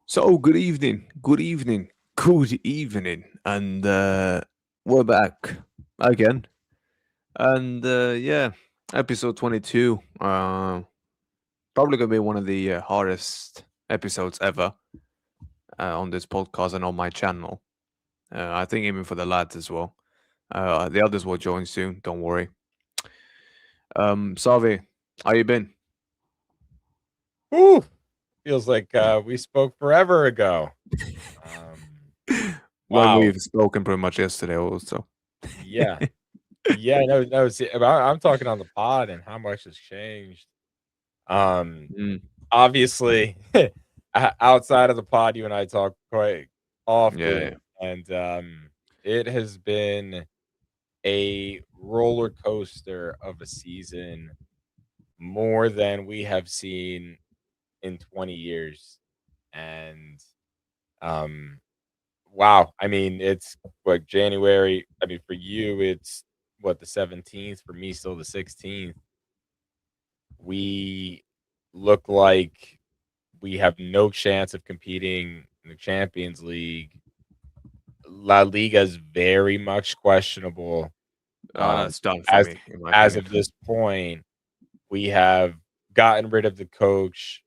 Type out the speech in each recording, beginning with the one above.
So, good evening, good evening, and we're back again. And yeah, episode 22. Probably gonna be one of the hardest episodes ever on this podcast and on my channel. I think even for the lads as well. The others will join soon. Don't worry. Savii, how you been? Whew, feels like we spoke forever ago. Um, When wow. we've spoken pretty much yesterday, also. Yeah. Yeah. No. No. See, I'm talking on the pod and how much has changed. Um, Mm, Obviously, outside of the pod, you and I talk quite yeah, yeah. often, and it has been a roller coaster of a season, more than we have seen in 20 years, and um wow. I mean, it's what, January. I mean, for you, it's what, the 17th. For me, still the 16th. We look like we have no chance of competing in the Champions League. La Liga is very much questionable. Um, That's done for as me, in my as opinion. of this point, we have gotten rid of the coach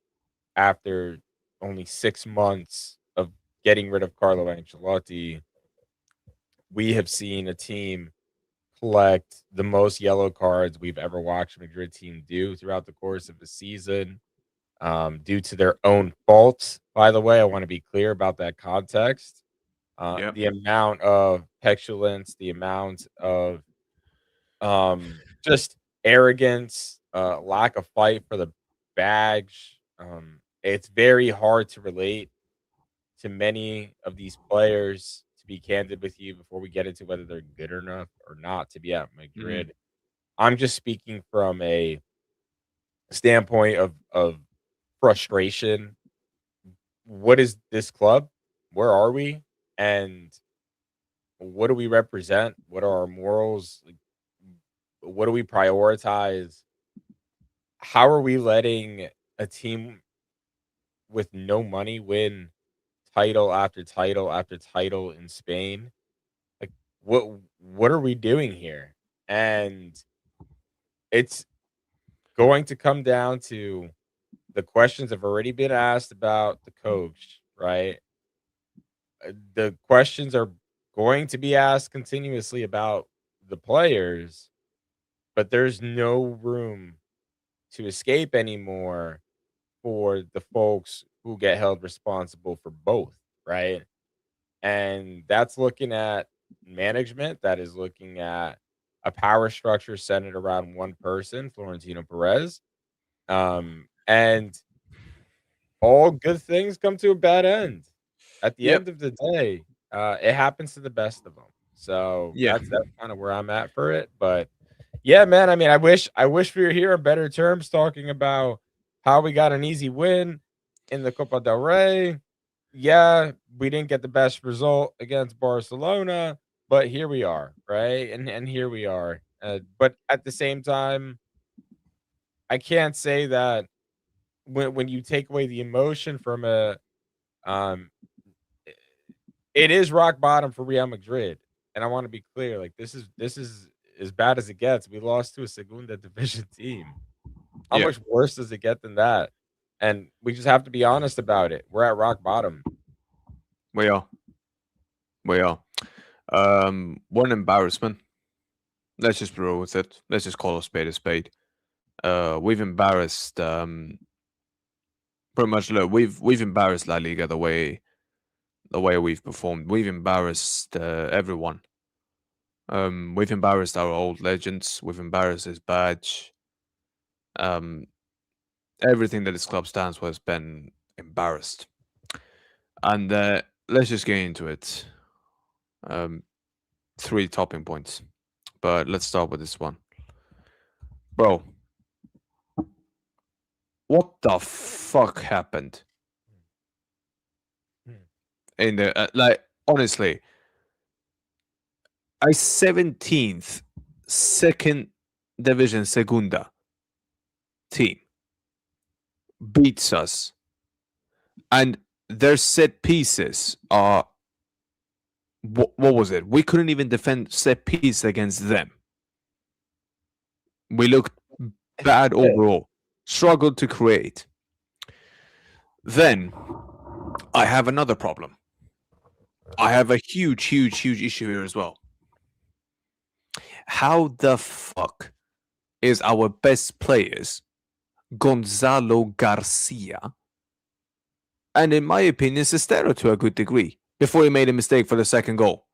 after only 6 months of getting rid of Carlo Ancelotti. We have seen a team collect the most yellow cards we've ever watched a Madrid team do throughout the course of the season, due to their own faults. By the way, I want to be clear about that context. Yep. The amount of petulance, the amount of just arrogance, lack of fight for the badge. It's very hard to relate to many of these players, to be candid with you, before we get into whether they're good enough or not to be at Mm, Madrid. I'm just speaking from a standpoint of frustration. What is this club? Where are we? And what do we represent? What are our morals? Like, what do we prioritize? How are we letting a team with no money win title after title after title in Spain? Like, what are we doing here? And it's going to come down to, the questions have already been asked about the coach, right? The questions are going to be asked continuously about the players, but there's no room to escape anymore for the folks who get held responsible for both, right? And that's looking at management, that is looking at a power structure centered around one person, Florentino Perez. And all good things come to a bad end. At the yep. end of the day, it happens to the best of them. So Yeah. that's kind of where I'm at for it. But yeah, man, I mean, I wish we were here on better terms, talking about how we got an easy win in the Copa del Rey. Yeah, we didn't get the best result against Barcelona, but here we are, right? And here we are. But at the same time, I can't say that when you take away the emotion from a, um i- it is rock bottom for Real Madrid. And I want to be clear, like, this is as bad as it gets. We lost to a Segunda division team. How Yeah. much worse does it get than that? And we just have to be honest about it. We're at rock bottom. We are. We are. One embarrassment. Let's just roll with it. Let's just call a spade a spade. We've embarrassed pretty much. Look, we've embarrassed La Liga the way we've performed. We've embarrassed everyone. We've embarrassed our old legends. We've embarrassed his badge. Um, Everything that this club stands for has been embarrassed. And let's just get into it. Um, Three topping points, but let's start with this one, bro. What the fuck happened Hmm. in the like? Honestly, a 17th second division Segunda team beats us, and their set pieces are what was it? We couldn't even defend set piece against them. We looked bad overall. Struggled to create. Then I have another problem. I have a huge issue here as well. How the fuck is our best players Gonzalo Garcia and, in my opinion, Sestero to a good degree before he made a mistake for the second goal?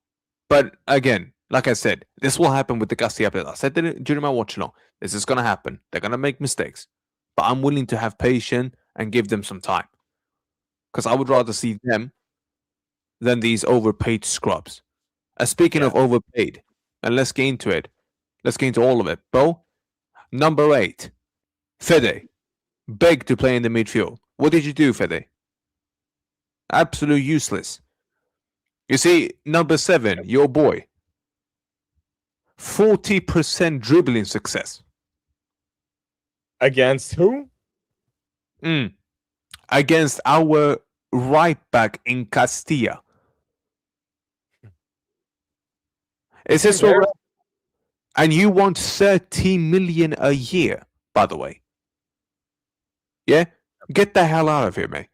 But again, like I said, this will happen with the Garcia players. I said it during my watch along. This is gonna happen. They're gonna make mistakes, but I'm willing to have patience and give them some time because I would rather see them than these overpaid scrubs. Speaking Yeah. of overpaid, and let's get into it. Let's get into all of it. Bo, number 8, Fede, begged to play in the midfield. What did you do, Fede? Absolute useless. You see, number 7, your boy, 40% dribbling success. Against who? Against our right back in Castilla. Is this what? And you want 13 million a year, by the way. Yeah? Get the hell out of here, mate.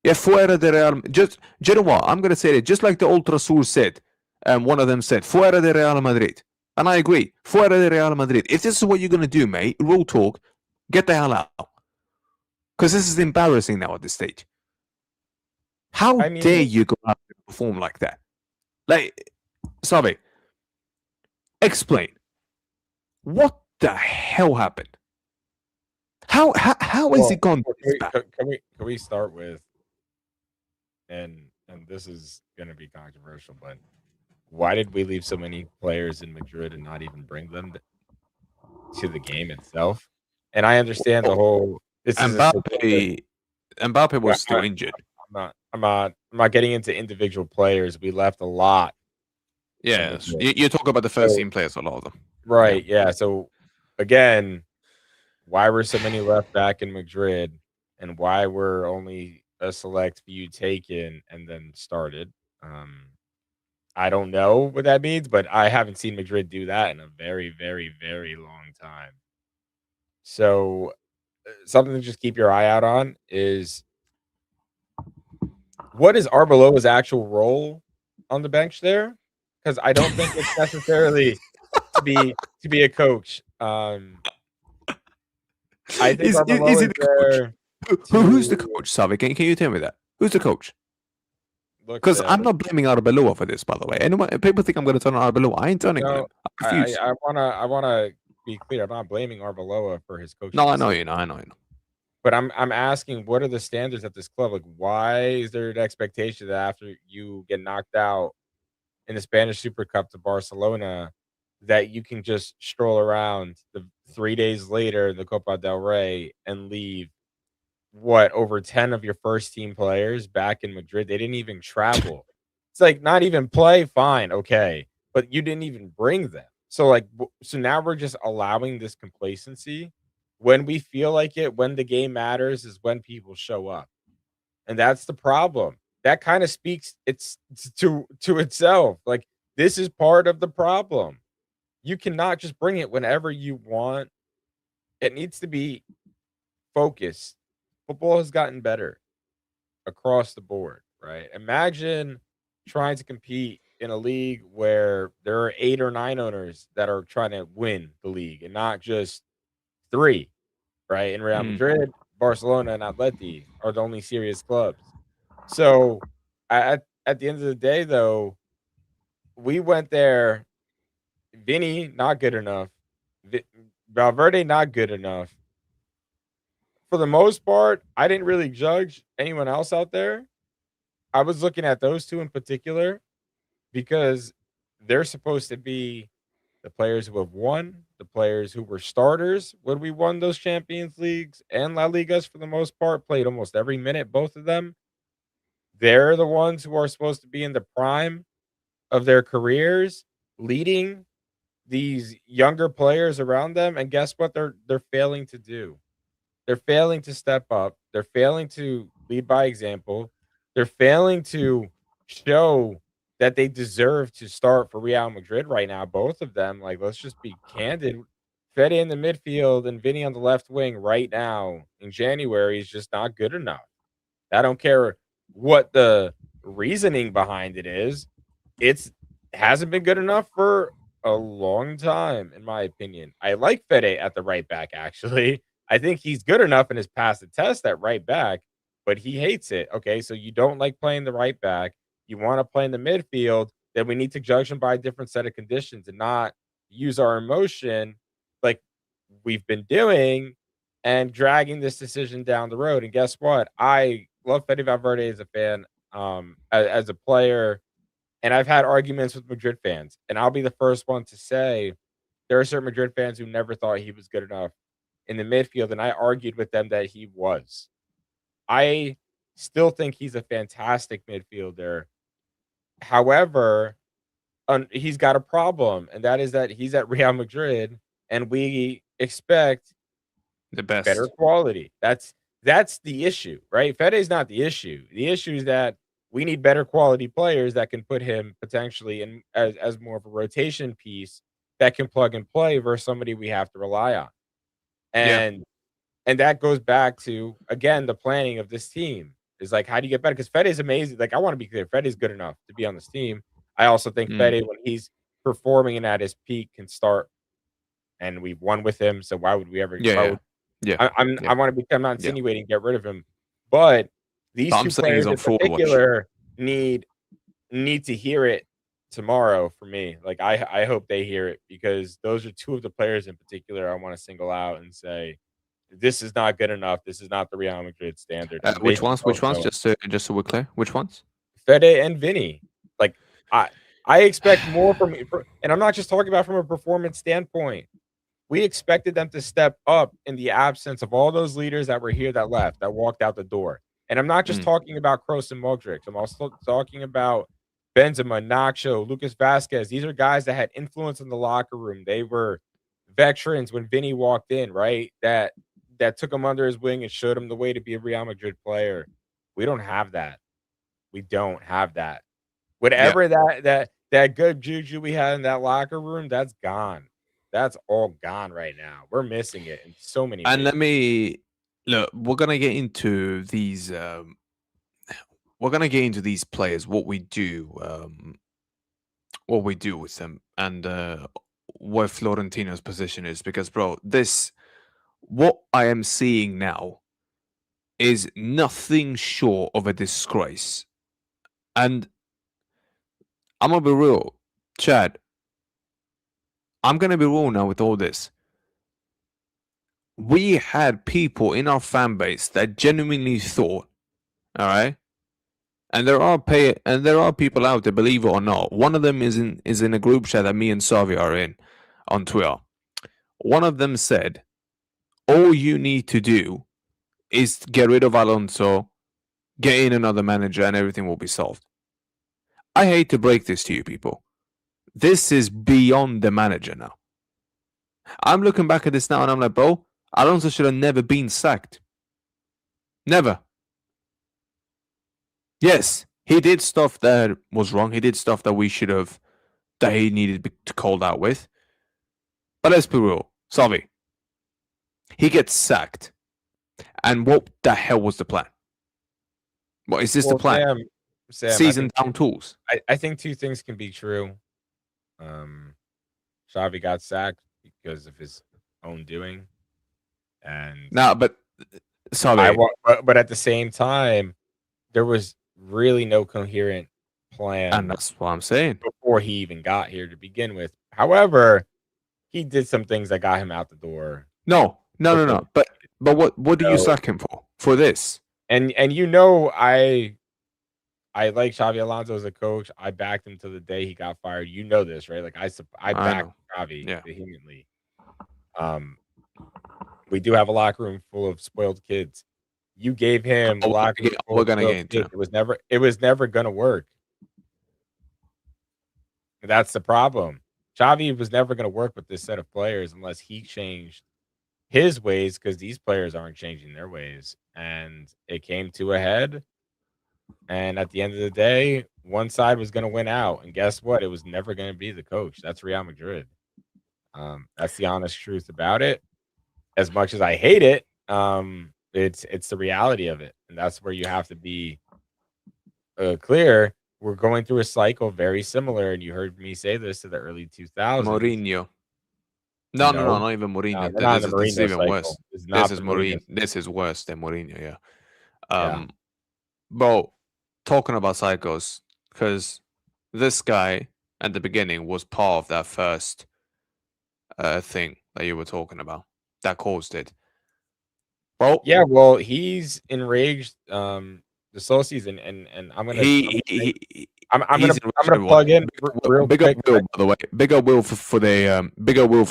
Yeah, fuera de Real. Just, you know what? I'm going to say it just like the Ultra Sur said. One of them said, fuera de Real Madrid. And I agree. Fuera de Real Madrid. If this is what you're going to do, mate, real talk, get the hell out. Because this is embarrassing now at this stage. How dare you go out and perform like that? Like, Savii, explain. What the hell happened? How is it gone this bad? Can we start with, and this is going to be controversial, but why did we leave so many players in Madrid and not even bring them to the game itself? And I understand the whole. Mbappe was still injured. I'm not getting into individual players. We left a lot. Yeah, you talk about the first team players, a lot of them. Right. Yeah. So again, why were so many left back in Madrid, and why were only a select few taken and then started? I don't know what that means, but I haven't seen Madrid do that in a very, very, very long time. So something to just keep your eye out on is, what is Arbeloa's actual role on the bench there? Because I don't think it's necessarily to be a coach. I think is Arbeloa the coach? Who's the coach, Savii? Can you tell me that? Who's the coach? Because I'm not blaming Arbeloa for this, by the way. Anyone, people think I'm going to turn on Arbeloa. I ain't turning on him. I wanna be clear. I'm not blaming Arbeloa for his coaching. No, I know you know. But I'm asking, what are the standards at this club? Like, why is there an expectation that after you get knocked out in the Spanish Super Cup to Barcelona, that you can just stroll around 3 days later in the Copa del Rey and leave over 10 of your first team players back in Madrid? They didn't even travel. It's like, not even play, fine, okay, but you didn't even bring them. So now we're just allowing this complacency. When we feel like it, when the game matters, is when people show up. And that's the problem. That kind of speaks to itself. Like, this is part of the problem. You cannot just bring it whenever you want. It needs to be focused. Football has gotten better across the board, right? Imagine trying to compete in a league where there are 8 or 9 owners that are trying to win the league and not just 3, right? In Real Madrid, Barcelona, and Atleti are the only serious clubs. So at the end of the day, though, we went there. Vinny, not good enough. Valverde, not good enough. For the most part, I didn't really judge anyone else out there. I was looking at those 2 in particular because they're supposed to be the players who have won, the players who were starters when we won those Champions Leagues and La Ligas for the most part, played almost every minute, both of them. They're the ones who are supposed to be in the prime of their careers, leading these younger players around them. And guess what they're failing to do? They're failing to step up. They're failing to lead by example. They're failing to show that they deserve to start for Real Madrid right now, both of them. Like, let's just be candid. Fede in the midfield and Vinny on the left wing right now in January is just not good enough. I don't care what the reasoning behind it is. It's hasn't been good enough for a long time, in my opinion. I like Fede at the right back, actually. I think he's good enough and has passed the test at right back, but he hates it. Okay, so you don't like playing the right back. You want to play in the midfield, then we need to judge him by a different set of conditions and not use our emotion like we've been doing and dragging this decision down the road. And guess what? I love Fede Valverde as a fan, as a player, and I've had arguments with Madrid fans, and I'll be the first one to say there are certain Madrid fans who never thought he was good enough in the midfield, and I argued with them that he was. I still think he's a fantastic midfielder. However, he's got a problem, and that is that he's at Real Madrid, and we expect The better best. quality. That's the issue, right? Fede's not the issue. The issue is that we need better quality players that can put him potentially in as more of a rotation piece that can plug and play versus somebody we have to rely on. Yeah. And that goes back to again the planning of this team is like how do you get better? Because Fede is amazing. Like I want to be clear, Fede is good enough to be on this team. I also think Mm. Fede when he's performing and at his peak can start, and we've won with him. So why would we ever? Yeah. Why Yeah. would Yeah. I Yeah. wanna be I'm not Yeah. insinuating get rid of him, but these But I'm 2 saying he's players on in fraud watch. particular need to hear it tomorrow for me. Like, I hope they hear it because those are 2 of the players in particular I wanna single out and say, "This is not good enough. This is not the Real Madrid standard," and they Which should ones? both Which ones? know it. Just so we're clear. Which ones? Fede and Vinny. Like, I I expect more from and I'm not just talking about from a performance standpoint. We expected them to step up in the absence of all those leaders that were here that left, that walked out the door. And I'm not just Mm. talking about Kroos and Modric. I'm also talking about Benzema, Nacho, Lucas Vasquez. These are guys that had influence in the locker room. They were veterans when Vinny walked in, right? That took him under his wing and showed him the way to be a Real Madrid player. We don't have that. We don't have that. Yeah. Whatever that good juju we had in that locker room, that's gone. That's all gone right now. We're missing it in so many And ways. let me look. We're gonna get into these. We're gonna get into these players. What we do with them, and where Florentino's position is. Because, bro, this what I am seeing now is nothing short of a disgrace. And I'm gonna be real, Chad. I'm gonna be real now with all this. We had people in our fan base that genuinely thought, all right, and there are people out there, believe it or not. One of them is in a group chat that me and Savii are in on Twitter. One of them said, "All you need to do is get rid of Alonso, get in another manager, and everything will be solved." I hate to break this to you people. This is beyond the manager now. I'm looking back at this now and I'm like, bro, Alonso should have never been sacked. Never. Yes, he did stuff that was wrong. He did stuff that that he needed to call out with. But let's be real. Savii, he gets sacked. And what the hell was the plan? What is this the Well, plan? Sam, Season down tools. I think 2 things can be true. Um, Xavi got sacked because of his own doing, and Now, but I Savii, want but at the same time, there was really no coherent and plan that's what I'm saying. before he even got here to begin with. However, he did some things that got him out the door No, no, no, before. no. But what do you So sack him for? For this? and I like Xavi Alonso as a coach. I backed him to the day he got fired. You know this, right? Like I I backed know. Xavi Yeah. vehemently. Um, we do have a locker room full of spoiled kids. You gave him the locker room full We're of gonna spoiled get into kids. them. It was never gonna work. That's the problem. Xavi was never gonna work with this set of players unless he changed his ways because these players aren't changing their ways. And it came to a head And at the end of the day, one side was going to win out. And guess what? It was never going to be the coach. That's Real Madrid. That's the honest truth about it. As much as I hate it, it's the reality of it, and that's where you have to be clear. We're going through a cycle very similar, and you heard me say this to the early 2000s. Mourinho. No, no, no, No, not even no, Mourinho. we're not in the This is Mourinho even cycle. worse. It's This not is the Mourinho Mourinho. cycle. This is worse than Mourinho. Yeah. Yeah, Um, bro, talking about psychos, because this guy at the beginning was part of that first thing that you were talking about that caused it. Well, yeah. Well, he's enraged. The soul season, and I'm he's gonna in I'm gonna everyone. plug in real Big up quick. Will, by the way. Big up Will for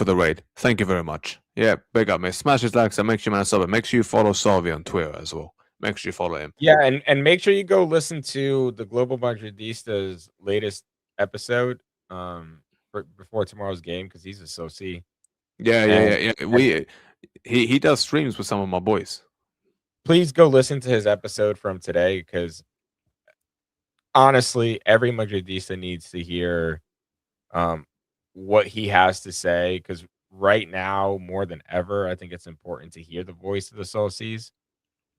the raid. Thank you very much. Yeah, big up, man. Smash his likes and make sure man sub it. Make sure you follow Savii on Twitter as well. Make sure you follow him. Yeah, and make sure you go listen to the Global Madridistas latest episode before tomorrow's game because he's a soci. And Yeah. He does streams with some of my boys. please go listen to his episode from today because honestly, every Madridista needs to hear um what he has to say because right now, more than ever, I think it's important to hear the voice of the socis.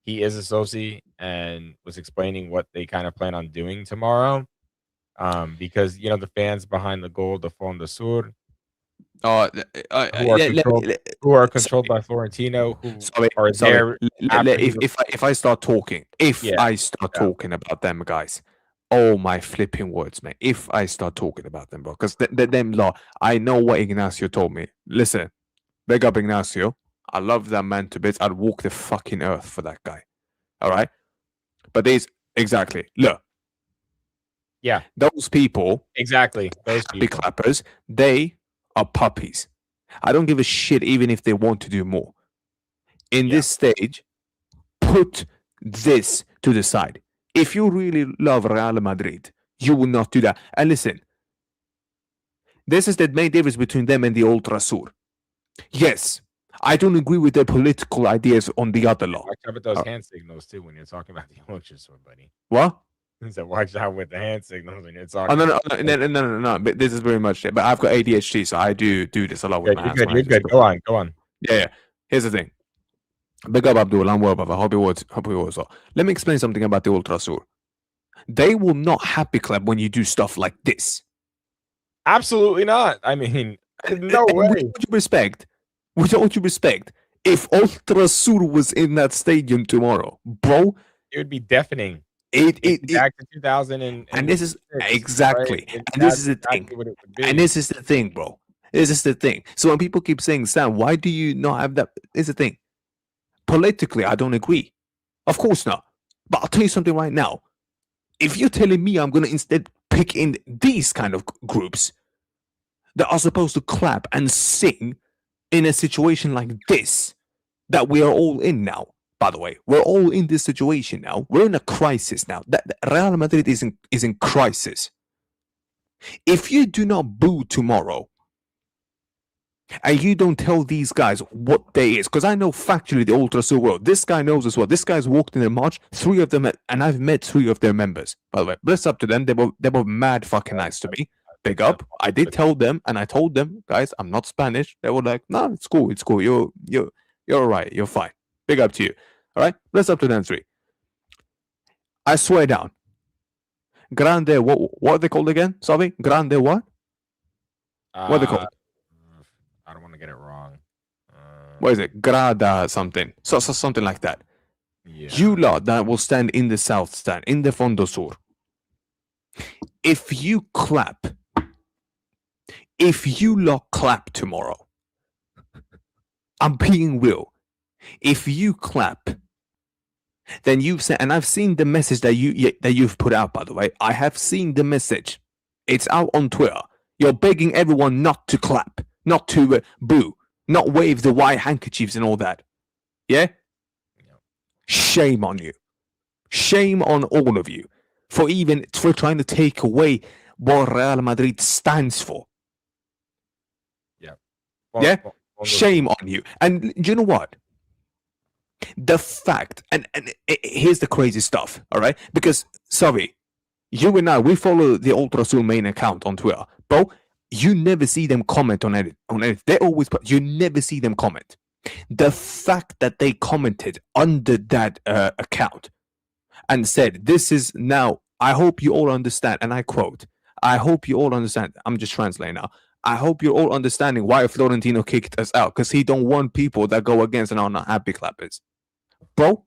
He is a soci and was explaining what they kind of plan on doing tomorrow. Because the fans behind the goal, the Fondo Sur, Uh, who are controlled who are controlled sorry, by Florentino, who sorry, are sorry. there after he If I start talking, if yeah, I start yeah, talking about them guys, oh my flipping words, man! If I start talking about them, bro, because them lot, I know what Ignacio told me. Listen, big up Ignacio. I love that man to bits. I'd walk the fucking earth for that guy. All right, but these exactly look. yeah, Those people, exactly. Those happy people. clappers, they are puppies. I don't give a shit even if they want to do more. In Yeah. this stage, put this to the side. If you really love Real Madrid, you will not do that. And listen, this is the main difference between them and the Ultra Sur. Yes, I don't agree with their political ideas on the other law. Watch out with those hand signals too when you're talking about the Ultras, buddy. What? So watch out with the hand signals when you're Oh talking about no. But this is very much it. But I've got ADHD, so I do this a lot with good, my you're hands. good, When I you're just good. Go on, go on. yeah. Here's the thing. Big up Abdul, I'm well, brother. Hope you was well. Let me explain something about the Ultra Sur. They will not happy clap when you do stuff like this. Absolutely not. I mean, no way. With all due respect, if Ultra Sur was in that stadium tomorrow, bro, It would be deafening. it Back to 2000 and this is 6, exactly, right? and this That's is the exactly thing, what it would and be. this is the thing, bro. This is the thing. So when people keep saying, Sam, why do you not have that? Is the thing. Politically, I don't agree. Of course not. But I'll tell you something right now. If you're telling me I'm going to instead pick in these kind of groups that are supposed to clap and sing in a situation like this, that we are all in now, by the way, we're all in this situation now. We're in a crisis now. That Real Madrid is in crisis. If you do not boo tomorrow, and you don't tell these guys what day is, because I know factually the Ultra so well. This guy knows as well. This guy's walked in the march, 3 of them, and I've met 3 of their members. By the way, bless up to them. They were mad fucking nice to me. Big up. I did tell them, and I told them, guys, I'm not Spanish. They were like, no, it's cool. You're all right. You're fine. Big up to you. All right, bless up to them 3. I swear down. Grande, what are they called again? Sorry, Grande what? What are they called? I don't want to get it wrong. What is it? Grada something. So something like that. Yeah. You lot that will stand in the south stand, in the Fondo Sur. If you lot clap tomorrow, I'm being real. If you clap, then you've said, and I've seen the message that you've put out. By the way, I have seen the message. It's out on Twitter. You're begging everyone not to clap, not to boo, not wave the white handkerchiefs and all that. Yeah? Shame on you. Shame on all of you for trying to take away what Real Madrid stands for. Yeah. Yeah? Shame on you. And do you know what? The fact, here's the crazy stuff, all right? Because, sorry, you and I, we follow the Ultra Soul main account on Twitter. Bro, you never see them comment on it. They always put, you never see them comment. The fact that they commented under that account and said, this is now, I hope you all understand, and I quote, I hope you all understand. I'm just translating now. I hope you're all understanding why Florentino kicked us out, because he don't want people that go against and are not happy clappers. Bro,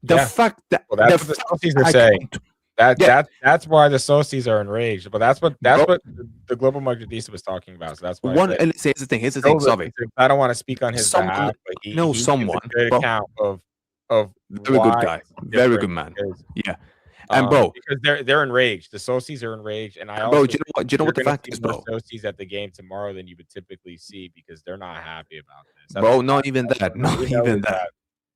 the Yeah. fact that Well, that's what the socios are saying. That's why the socios are enraged. But that's what the global Madridista was talking about. So that's why I said, and here's the thing. Here's the thing. Sorry, I don't want to speak on his someone behalf, but he know gives someone, a good bro. account of Very good why guy, it's very good different man. because, Yeah, and bro, because they're enraged. The socios are enraged, and I bro, also do you know what? Do you know you're what the going to fact see is, more bro? socios at the game tomorrow than you would typically see because they're not happy about this. That's a Bro, not fact. even that. What Not we know even is that. that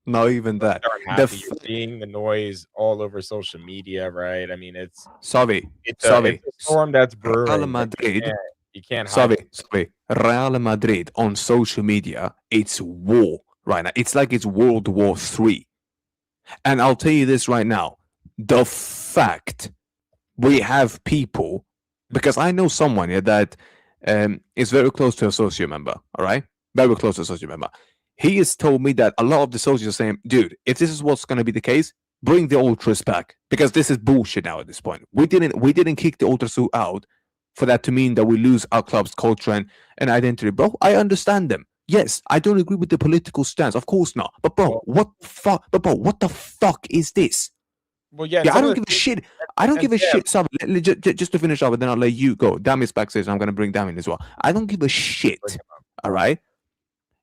Not even that. aren't The happy. You're seeing the noise all over social media, right? I mean, it's sorry, it's sorry. a storm that's Real brewing. Like Madrid. you can't hide Sorry, from it. sorry. Real Madrid on social media, it's war right now. It's like it's World War III. And I'll tell you this right now. The fact we have people, because I know someone here that is very close to a socio member, all right? Very close to a socio member. He has told me that a lot of the socios are saying, dude, if this is what's going to be the case, bring the ultras back because this is bullshit now at this point. We didn't kick the ultras out for that to mean that we lose our club's culture and identity, bro. I understand them. Yes, I don't agree with the political stance, of course not. But bro, what the fuck? But bro, what the fuck is this? Well, yeah, and Yeah, I some of don't the give a shit. I don't and give a Sam, shit. Sorry, just to finish off, and then I'll let you go. Dami's backstage. I'm gonna bring Dami as well. I don't give a shit. All right.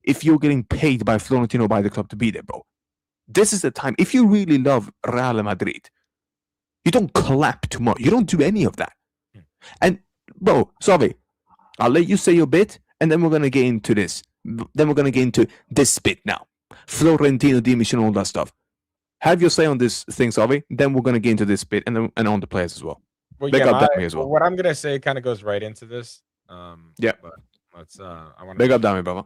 If you're getting paid by Florentino by the club to be there, bro, this is the time. If you really love Real Madrid, you don't clap too much. You don't do any of that. And bro, sorry, I'll let you say your bit, and then we're gonna get into this. Then we're gonna get into this bit now. Florentino, Damii, and all that stuff. Have your say on this thing, Savi. Then we're gonna get into this bit and on the players as well. well, Big yeah, up Damii as well. what I'm gonna say kind of goes right into this. Yeah. But let's I want to Big up Damii, brother.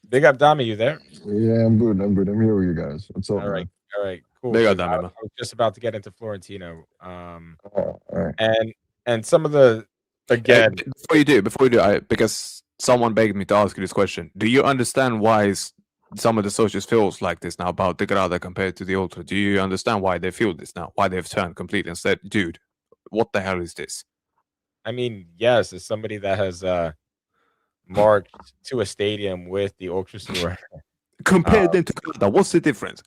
Big up Damii, you there? Yeah, I'm good. I'm good. I'm here with you guys. What's up, All right, man? all right, cool. Big up 'Cause Damii, man. I was just about to get into Florentino. Oh, all right. And some of the again, Before you do, because someone begged me to ask you this question. Do you understand why some of the socials feels like this now about the Grada compared to the Ultra? Do you understand why they feel this now? Why they've turned completely and said, dude, what the hell is this? I mean, yes, as somebody that has marched to a stadium with the Ultrasur. Compare them to Grada. What's the difference?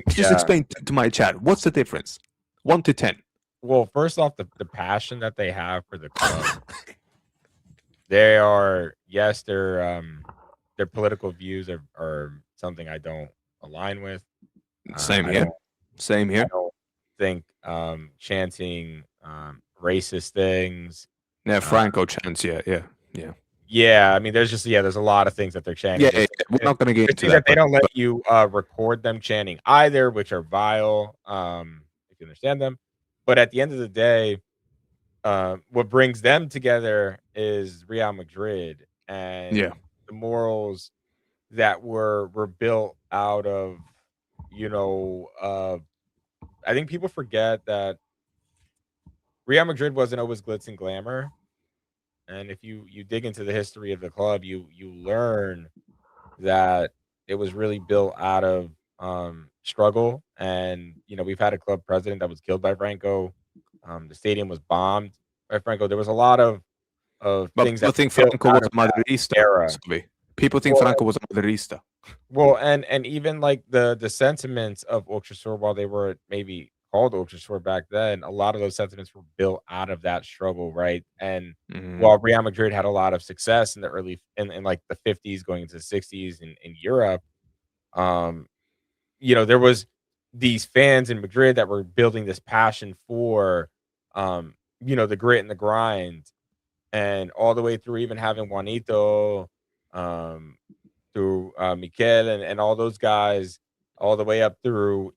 Just Yeah. explain to my chat. What's the difference? 1 to 10. Well, first off, the passion that they have for the club. They are, yes, their political views are something I don't align with. Same I here. don't, Same I here. don't think chanting racist things. Yeah, Franco chants. Yeah. Yeah, I mean, there's a lot of things that they're chanting. Yeah, we're not going to get There's into things that. that they don't let you record them chanting either, which are vile, if you understand them. But at the end of the day, what brings them together is Real Madrid and Yeah. the morals that were built out of, I think people forget that Real Madrid wasn't always glitz and glamour. And if you dig into the history of the club, you learn that it was really built out of struggle. And we've had a club president that was killed by Franco. The stadium was bombed by Franco. There was a lot of But things people that think were built Franco out was of a that Madridista. era. Sorry. People think Well, Franco was a Madridista. Well, and even like the sentiments of Ultrasur, while they were maybe called Ultrasur back then, a lot of those sentiments were built out of that struggle, right? And while Real Madrid had a lot of success in the in like the 50s going into the 60s in Europe, um, there was these fans in Madrid that were building this passion for the grit and the grind, and all the way through even having Juanito, um, through Mikel and all those guys, all the way up through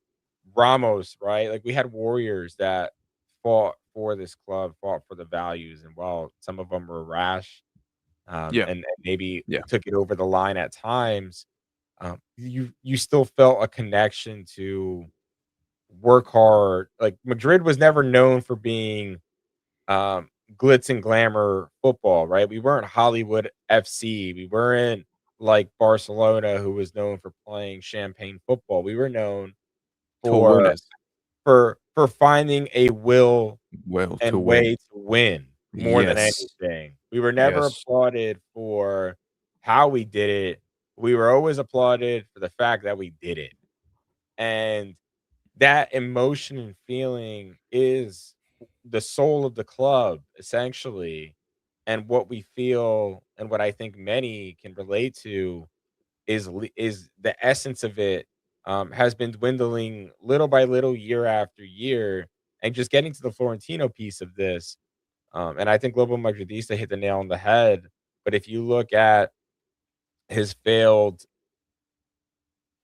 Ramos, right? Like we had warriors that fought for this club, fought for the values, and while some of them were rash, Yeah. and maybe Yeah. took it over the line at times, you still felt a connection to work hard. Like Madrid was never known for being glitz and glamour football, right? We weren't Hollywood FC. We weren't like Barcelona, who was known for playing champagne football. We were known To for winners. finding a will Will to and win. way to win more than Yes. anything. We were never Yes. applauded for how we did it. We were always applauded for the fact that we did it. And that emotion and feeling is the soul of the club, essentially. And what we feel and what I think many can relate to is the essence of it, has been dwindling little by little, year after year. And just getting to the Florentino piece of this, and I think Global Madridista hit the nail on the head. But if you look at his failed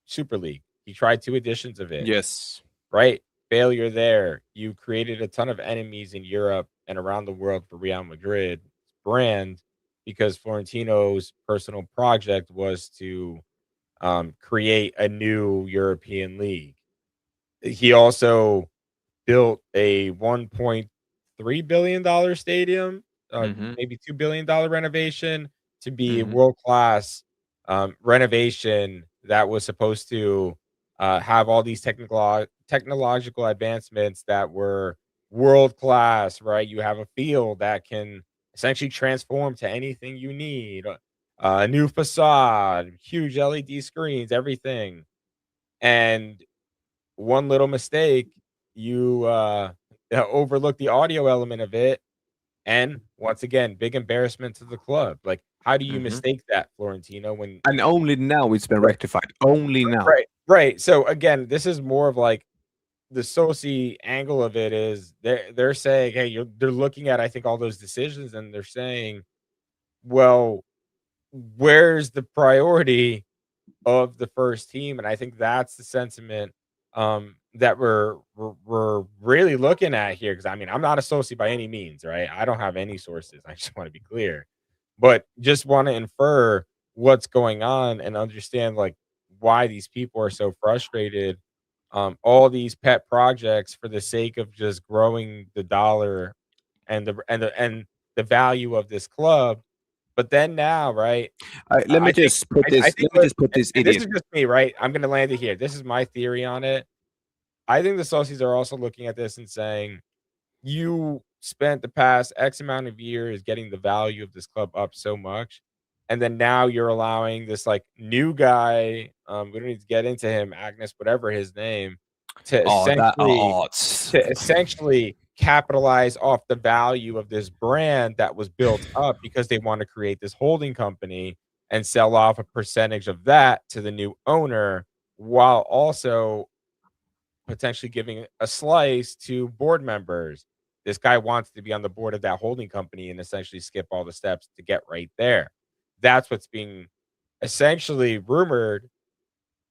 Super League, he tried 2 editions of it, Yes. right? Failure there. You created a ton of enemies in Europe and around the world for Real Madrid brand, because Florentino's personal project was to create a new European league. He also built a $1.3 billion stadium, Mhm. maybe $2 billion renovation to be a Mhm. world class renovation that was supposed to have all these technological advancements that were world class. Right, you have a field that can essentially transform to anything you need. A new facade, huge LED screens, everything. And one little mistake, you overlook the audio element of it, and once again, big embarrassment to the club. Like, how do you Mhm. mistake that, Florentino? When And only now it's been right, rectified. Only now. right, right. So again, this is more of like the Soci angle of it is they're saying, hey, they're looking at I think all those decisions and they're saying, well, where's the priority of the first team? And I think that's the sentiment that we're really looking at here. Because I mean, I'm not a soci by any means, right? I don't have any sources. I just want to be clear, but just want to infer what's going on and understand like why these people are so frustrated. All these pet projects for the sake of just growing the dollar and the value of this club. But then now, right? Let me I think just put I this. think Let me what just put this and this is idiot. just me, right? I'm gonna land it here. This is my theory on it. I think the Celtics are also looking at this and saying, "You spent the past X amount of years getting the value of this club up so much, and then now you're allowing this, like, new guy, we don't need to get into him, Agnes, whatever his name, to Oh, that. essentially Oh, it's, to essentially capitalize off the value of this brand that was built up because they want to create this holding company and sell off a percentage of that to the new owner while also potentially giving a slice to board members. This guy wants to be on the board of that holding company and essentially skip all the steps to get right there. That's what's being essentially rumored,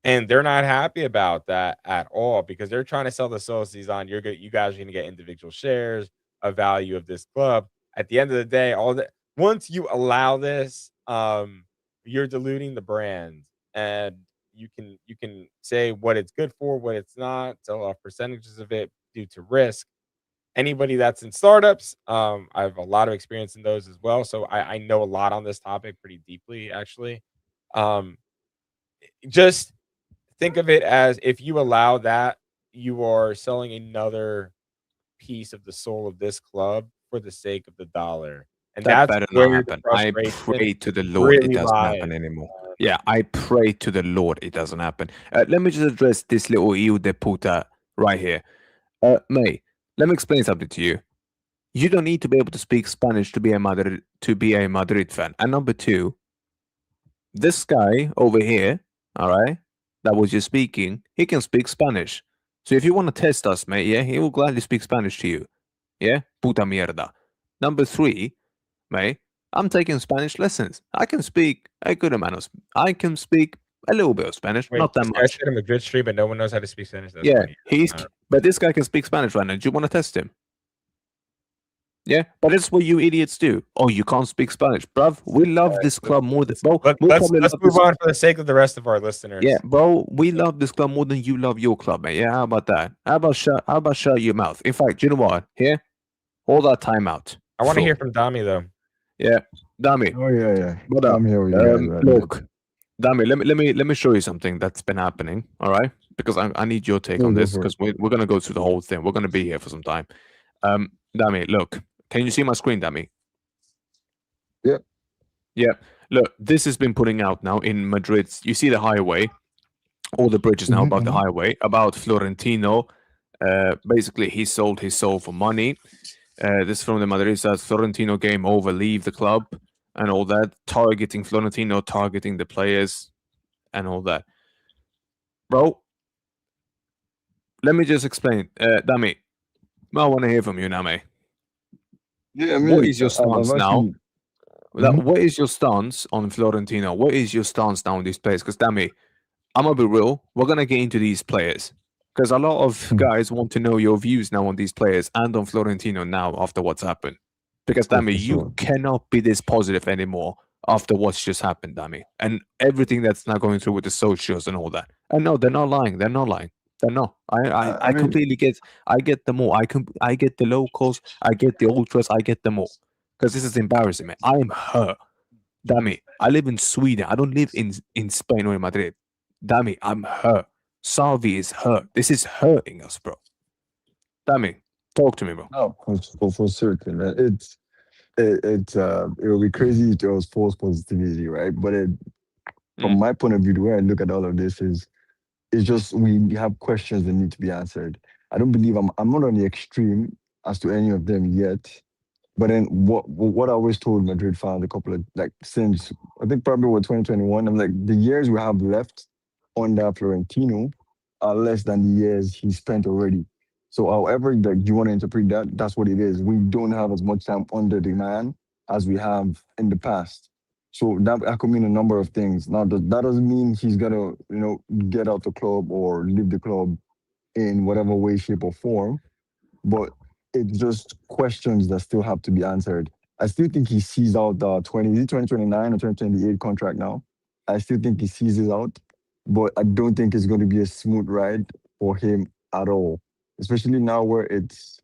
and they're not happy about that at all because they're trying to sell the socios on you guys are gonna get individual shares of value of this club. At the end of the day, all that once you allow this, you're diluting the brand and you can say what it's good for, what it's not, sell off percentages of it due to risk. Anybody that's in startups, I have a lot of experience in those as well. So I know a lot on this topic pretty deeply, actually. Um, just think of it as if you allow that, you are selling another piece of the soul of this club for the sake of the dollar, and that that's better not where the happen. I frustration pray to the Lord it really doesn't lies. happen anymore. Yeah, I pray to the Lord it doesn't happen. Let me just address this little Io de puta right here. May, let me explain something to you. You don't need to be able to speak Spanish to be a Madrid fan. And number two, this guy over here, all right, that was just speaking, he can speak Spanish. So if you want to test us, mate, yeah, he will gladly speak Spanish to you. Yeah, puta mierda. Number three, mate, I'm taking Spanish lessons. I can speak a good amount of. I can speak a little bit of Spanish, Wait, not that this guy much. said I'm a good street, but no one knows how to speak Spanish. That's Yeah, funny. but this guy can speak Spanish right now. Do you want to test him? Yeah, but that's what you idiots do. Oh, you can't speak Spanish, bruv. We love this club more than bro. We probably Let's love move this. on for the sake of the rest of our Yeah, listeners. bro. We love this club more than you love your club, mate. Yeah, how about that? How about shut your mouth? In fact, you know what? Here, hold that time out. I want to hear Fool. from Damii though. Yeah, Damii, Oh yeah, yeah. what up? I'm here with you guys, right? Look, Damii, let me show you something that's been happening. All right, because I need your take No, on go this for it. because we're gonna go through the whole thing. We're gonna be here for some time. Damii, look, can you see my screen, Damii? Yeah. Yeah. Look, this has been putting out now in Madrid. You see the highway, all the bridges now above the highway, about Florentino. Basically, he sold his soul for money. This is from the Madridista. Florentino game over, leave the club, and all that. Targeting Florentino, targeting the players, and all that. Bro, let me just explain. Damii, I want to hear from you now, mate. Yeah, I What mean, is your I've stance now? actually. Mhm. What is your stance on Florentino? What is your stance now on these players? Because Dammy, I'm gonna be real. We're gonna get into these players because a lot of guys want to know your views now on these players and on Florentino now after what's happened. Because Oh, Dammy, for you sure. cannot be this positive anymore after what's just happened, Dammy, and everything that's now going through with the socials and all that. And no, they're not lying. They're not lying. They're not. I I mean, completely get. I get them all. I get the locals. I get the ultras. I get them all. Because this is embarrassing, man. I am hurt. Damn, I live in Sweden. I don't live in Spain or in Madrid. Damn, I'm hurt. Savii is hurt. This is hurting us, bro. Damn, talk to me, bro. no, for certain. It will be crazy if there was false positivity, right? But from Mm, my point of view, the way I look at all of this is it's just we have questions that need to be answered. I don't believe I'm not on the extreme as to any of them yet. But then what I always told Madrid fans a couple of like since I think probably what 2021, I'm like the years we have left under Florentino are less than the years he spent already. So however that you want to interpret that, that's what it is. We don't have as much time under the man as we have in the past. So that could mean a number of things. Now that doesn't mean he's gonna, get out the club or leave the club in whatever way, shape, or form, but it's just questions that still have to be answered. I still think he sees out the 2029 or 2028 contract now. I still think he sees it out, but I don't think it's going to be a smooth ride for him at all. Especially now where it's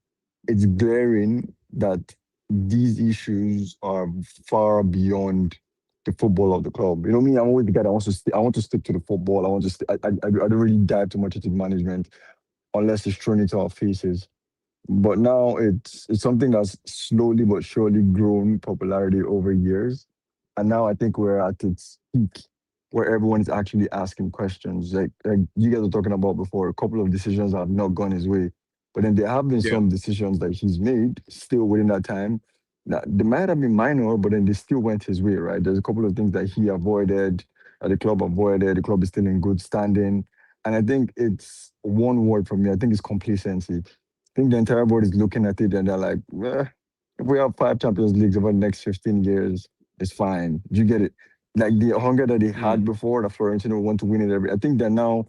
glaring that these issues are far beyond the football of the club. You know me, I'm always the guy that wants to I want to stick to the football. I want to I don't really dive too much into management unless it's thrown into our faces. But now it's something that's slowly but surely grown popularity over years. And now I think we're at its peak where everyone is actually asking questions. Like you guys were talking about before, a couple of decisions have not gone his way. But then there have been yeah, some decisions that he's made still within that time. Now, they might have been minor, but then they still went his way, right? There's a couple of things that he avoided, the club avoided. The club is still in good standing. And I think it's one word for me. I think it's complacency. Think the entire board is looking at it and they're like, well, if we have 5 Champions Leagues over the next 15 years, it's fine. Do you get it? Like the hunger that they mm, had before, that Florentino want to win it every. I think that now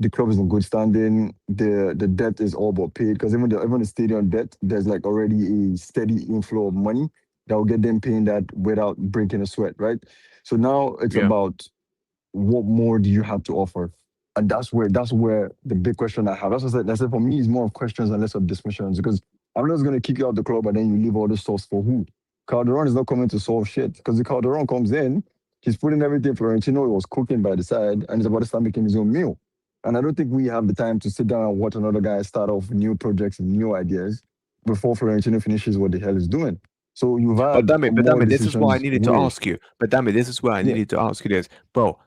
the club is in good standing. The debt is all but paid because even the stadium debt, there's like already a steady inflow of money that will get them paying that without breaking a sweat, right? So now it's yeah. about what more do you have to offer? And that's where the big question I have. That's what I said. I said for me, it's more of questions and less of dismissions because I'm not going to kick you out the club and then you leave all the stuff for who? Calderon is not coming to solve shit because the Calderon comes in, he's putting everything Florentino was cooking by the side and he's about to start making his own meal. And I don't think we have the time to sit down and watch another guy start off new projects and new ideas before Florentino finishes what the hell he's doing. So you've But had damn it, more this is what I decisions needed to wait. ask you. But damn it, this is where I Yeah. needed to ask you this, bro.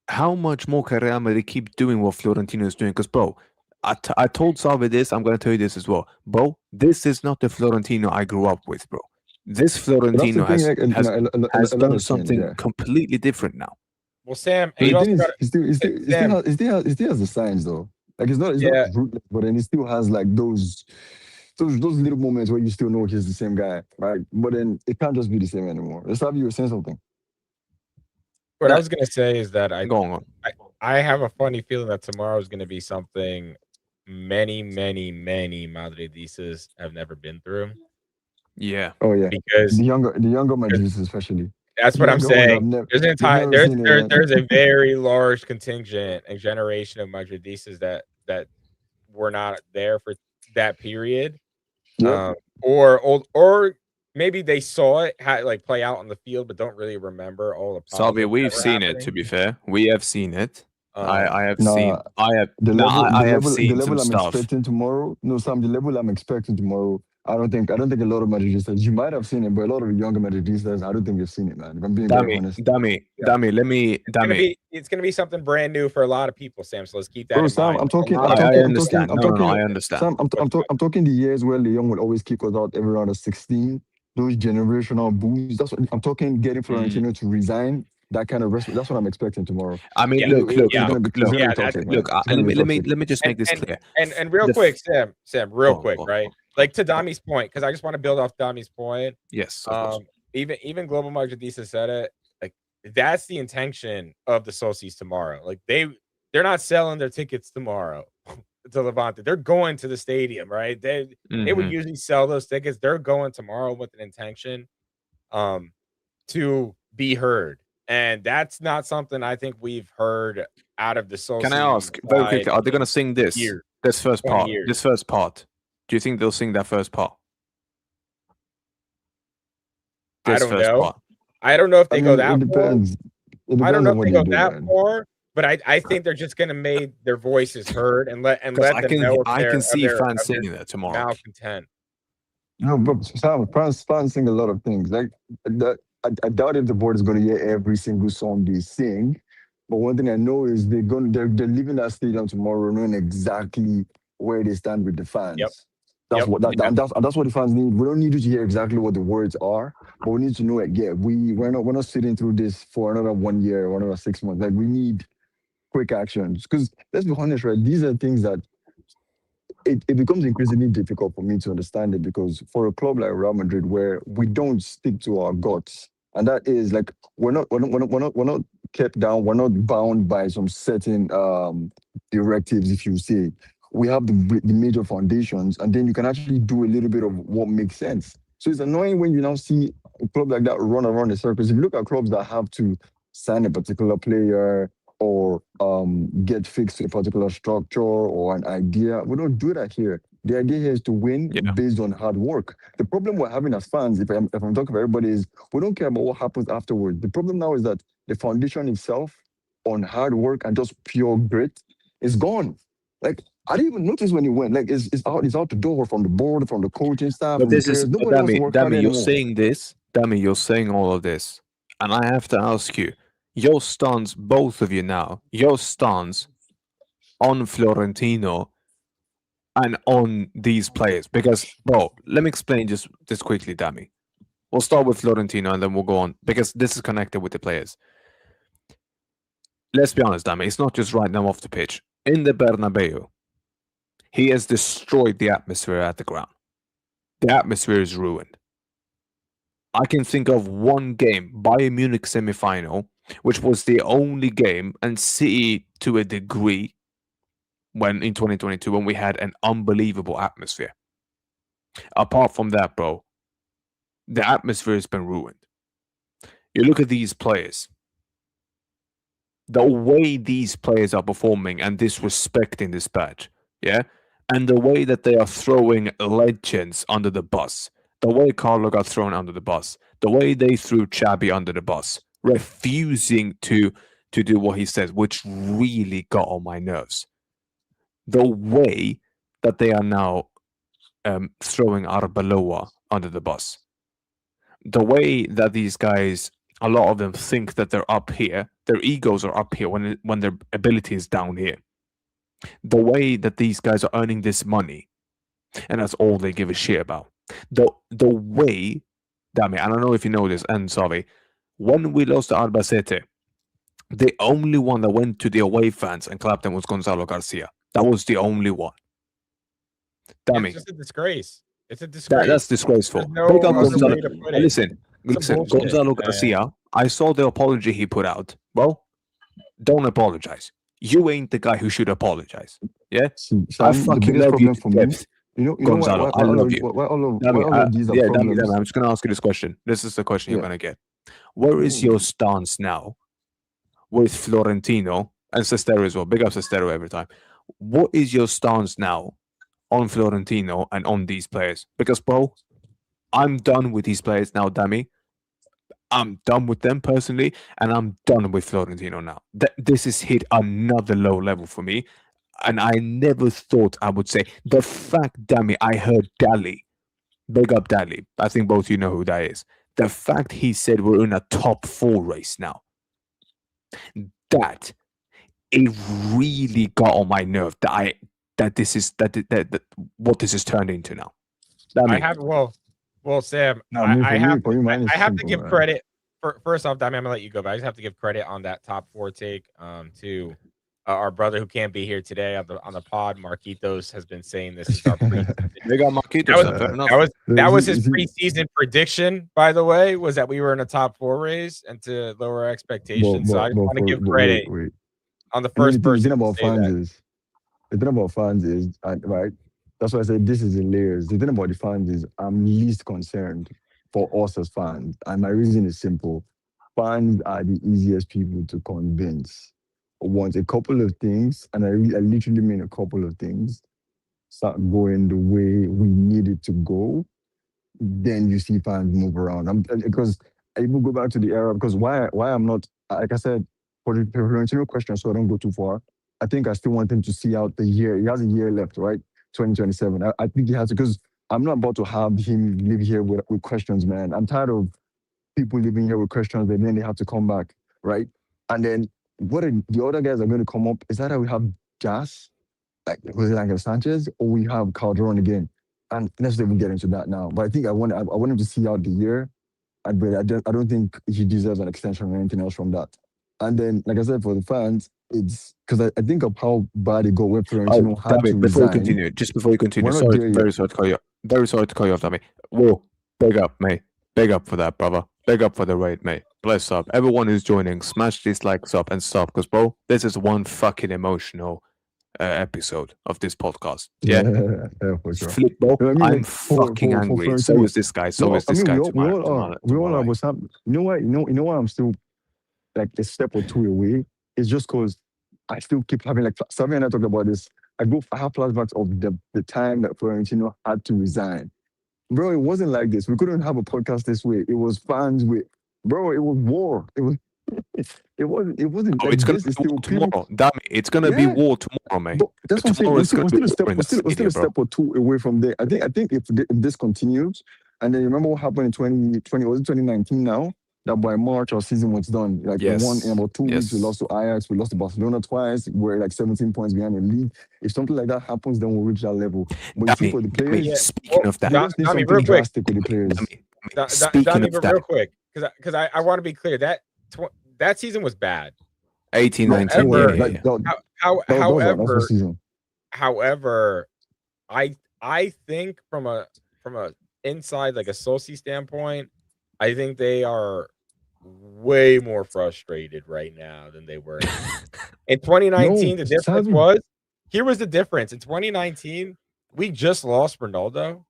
How much more can Real Madrid keep doing what Florentino is doing? Because, bro, I told Salve this. I'm gonna tell you this as well, bro. This is not the Florentino I grew up with, bro. This But that's the Florentino thing, like, has a lot done has changed, something yeah. completely different now. Well, Sam, and But you the thing also got is, to he still Sam. has, he still has the signs though. Like it's not Yeah, ruthless, but then he still has like those little moments where you still know he's the same guy, right? But then it can't just be the same anymore. Let's have you were saying something. what I Yeah, was gonna say is that go on. I, I have a funny feeling that tomorrow is gonna be something many, many, many Madridistas have never been through. Yeah. Oh yeah, because the younger Madridistas especially. that's The what I'm younger ones saying. have never There's an they've entire never seen it, man. there's a very large contingent and generation of Madridistas that were not there for that period. Yep. Or maybe they saw it like play out on the field, but don't really remember all the Savii, positives that we've were seen it. To happening. be fair, we have seen it. Um, I have Nah, seen. I have. the No, level I have the seen some level I'm stuff. expecting tomorrow. No, Sam, the level I'm expecting tomorrow. I don't think a lot of Madridistas. You might have seen it, but a lot of younger Madridistas, I don't think they've seen it, man. If I'm being very Damii, honest, Damii, yeah, Damii. Let me, Damii. it's gonna be something brand new for a lot of people, Sam. So let's keep that bro. in Sam, mind. I'm Like, a talking. lot I'm of I talking. people I'm talking. understand. I'm No, no, no. talking. I understand. Sam, I'm talking the years where Leon would always kick us out every round of 16. Those generational boosts. That's what I'm talking. Getting Mm. Florentino to resign. That kind of respect. That's what I'm expecting tomorrow. I mean, Yeah, look, look, yeah, look, It's look, gonna yeah. be That's toxic, look. man. It's gonna Let be me, let me, toxic. let me just and make this and clear. and real The quick, f- Sam, real go on, quick, go on, right? go on, go on, Like to go on. Dami's point, because I just want to build off Dami's point. Yes, of course. Even Global Marquitisa said it. Like that's the intention of the Socios tomorrow. Like they're not selling their tickets tomorrow to Levante. They're going to the stadium, right? They would Hmm. usually sell those tickets. They're going tomorrow with an intention um to be heard. And that's not something I think we've heard out of the Can I Socios ask very side quickly? Are they in gonna sing this? years, This first 20 part. years. This first part. Do you think they'll sing that first part? I This don't first know. part. I don't know if I they go mean, it that far. depends. It I don't depends know on if what they they go do, that man. far, but I think they're just gonna make their voices heard and Because let them know I can see fans of their singing that tomorrow. malcontent. No, but Sam, fans sing a lot of things. Like that, I doubt if the board is going to hear every single song they sing. But one thing I know is they're leaving that stadium tomorrow knowing exactly where they stand with the Yep. fans. That's Yep. what Yeah. and that's what the fans need. We don't need you to hear exactly what the words are, but we need to know it. Yeah, we're not sitting through this for another 1 year or another 6 months. Like we need quick actions. Because let's be honest, right? These are things that it becomes increasingly difficult for me to understand it because for a club like Real Madrid, where we don't stick to our guts, and that is like we're not kept down, we're not bound by some certain directives, if you say. We have the major foundations, and then you can actually do a little bit of what makes sense. So it's annoying when you now see a club like that run around the circles. If you look at clubs that have to sign a particular player or get fixed to a particular structure or an idea. We don't do that here. The idea here is to win Yeah. based on hard work. The problem we're having as fans, if I'm talking about everybody, is we don't care about what happens afterwards. The problem now is that the foundation itself on hard work and just pure grit is gone. Like I didn't even notice when he went. Like it's out the door from the board, from the coaching staff, But from the this is players. Nobody wants to work hard Dammy, you're anymore. saying this. Dammy, you're saying all of this. And I have to ask you, your stance, both of you now, your stance on Florentino and on these players. Because, bro, let me explain just quickly, Dammy. We'll start with Florentino and then we'll go on because this is connected with the players. Let's be honest, Dammy, it's not just right now off the pitch. In the Bernabeu, he has destroyed the atmosphere at the ground. The atmosphere is ruined. I can think of one game, Bayern Munich semi-final, which was the only game, and City to a degree, when in 2022, when we had an unbelievable atmosphere. Apart from that, bro, the atmosphere has been ruined. You look at these players, the way these players are performing and disrespecting this badge, yeah, and the way that they are throwing legends under the bus, the way Carlo got thrown under the bus, the way they threw Xabi under the bus, refusing to do what he says, which really got on my nerves. The way that they are now throwing Arbeloa under the bus, the way that these guys, a lot of them think that they're up here, their egos are up here when their ability is down here. The way that these guys are earning this money, and that's all they give a shit about. The way, Damn it, I don't know if you know this, and sorry, when we lost to Albacete, the only one that went to the away fans and clapped them was Gonzalo Garcia. That was the only one. Damn It's it. just a disgrace. It's a disgrace. That's disgraceful. There's Big no up No, other Gonzalo. way to see, put it. Listen, Some bullshit, Gonzalo man. Garcia, I saw the apology he put out. Well, don't apologize. You ain't the guy who should apologize. Yeah? I Sam, the fucking biggest love you problem to for me death. You know Gonzalo, I love you. why Dami, all of these are Dami, problems. I'm just going to ask you this question. This is the question you're Yeah. going to get. Where is your stance now with Florentino and Sestero as well? Big up Sestero every time. What is your stance now on Florentino and on these players? Because, bro, I'm done with these players now, Dami. I'm done with them personally, and I'm done with Florentino now. This has hit another low level for me, and I never thought I would say the fact, Dami, I heard Dali. Big up Dali. I think both you know who that is. The fact he said we're in a top 4 race now, that it really got on my nerve that this is that what this has turned into now. I Dami, have Sam, Now, me I for have me for me, mine I is have to simple, give man. credit first off, Damii, I'm gonna let you go, but I just have to give credit on that top 4 take to our brother who can't be here today on the pod. Marquitos has been saying this since our preseason. they got That Marquitos. was Fair enough. that was his Is he- preseason prediction, by the way, was that we were in a top 4 race and to lower expectations. So I just want to give credit wait. on the I mean, first the person thing to about say fans that. is the thing about fans is right. That's why I said this is in layers. The thing about the fans is I'm least concerned for us as fans, and my reason is simple. Fans are the easiest people to convince. Once a couple of things, and I literally mean a couple of things, start going the way we need it to go, then you see fans move around. Because I even go back to the era because why I'm not like I said for the Florentino question, so I don't go too far. I think I still want him to see out the year. He has a year left, right? 2027. I think he has to because I'm not about to have him live here with questions, man. I'm tired of people living here with questions and then they have to come back, right? And then the other guys are going to come up? Is that how we have Jas, like Jose Angel Sanchez, or we have Calderon again? And let's not even get into that now. But I think I want him to see out the year. But I don't think he deserves an extension or anything else from that. And then, like I said, for the fans, it's because I think of how bad it got when Florentino Oh, had to Dami, before you resign. continue, just before you continue, We're not sorry, there yet. very sorry to call you, very sorry to call you off, Dami. Whoa, big up, mate. Big up for that, brother. Big up for the raid, mate. Bless up. Everyone who's joining, smash these likes up and stop, because, bro, this is one fucking emotional episode of this podcast. Yeah? Yeah, for sure. Flip, bro. You know what I mean? I'm Like fucking for angry. So Florentino, is this guy. So no, is I this mean guy we all to are. my We all are. right. But Sam, you know what? You know why I'm still like a step or two away? It's just because I still keep having like Savii and I talked about this. I have flashbacks of the time that Florentino had to resign. Bro, it wasn't like this. We couldn't have a podcast this way. It was fans with bro, it was war. It was it wasn't Oh, like it's going this. to be It's war still people. tomorrow. Damn it. It's going to be Yeah. war tomorrow, mate. But that's what I'm saying. Tomorrow is going to be war in that We're still media, a bro. step or two away from there. I think if this continues, and then remember what happened in 2020, was it 2019 now? That by March our season was done. Like in Yes. about 2 weeks, we Yes. lost to Ajax, we lost to Barcelona twice. We're like 17 points behind the league. If something like that happens, then we'll reach that level. But you see, for the Dami, players, Yeah. speaking of they that, just need Dami, something real quick. drastic with the players. speaking Damii, of but that, real quick, because I want to be clear that that season was bad. 18, No, 19, no, yeah, However, yeah, yeah. that was our first however, season. however, I think from a inside like a Sosi standpoint, I think they are way more frustrated right now than they were in 2019. No, The difference Savii, was here was the difference in 2019. We just lost Ronaldo,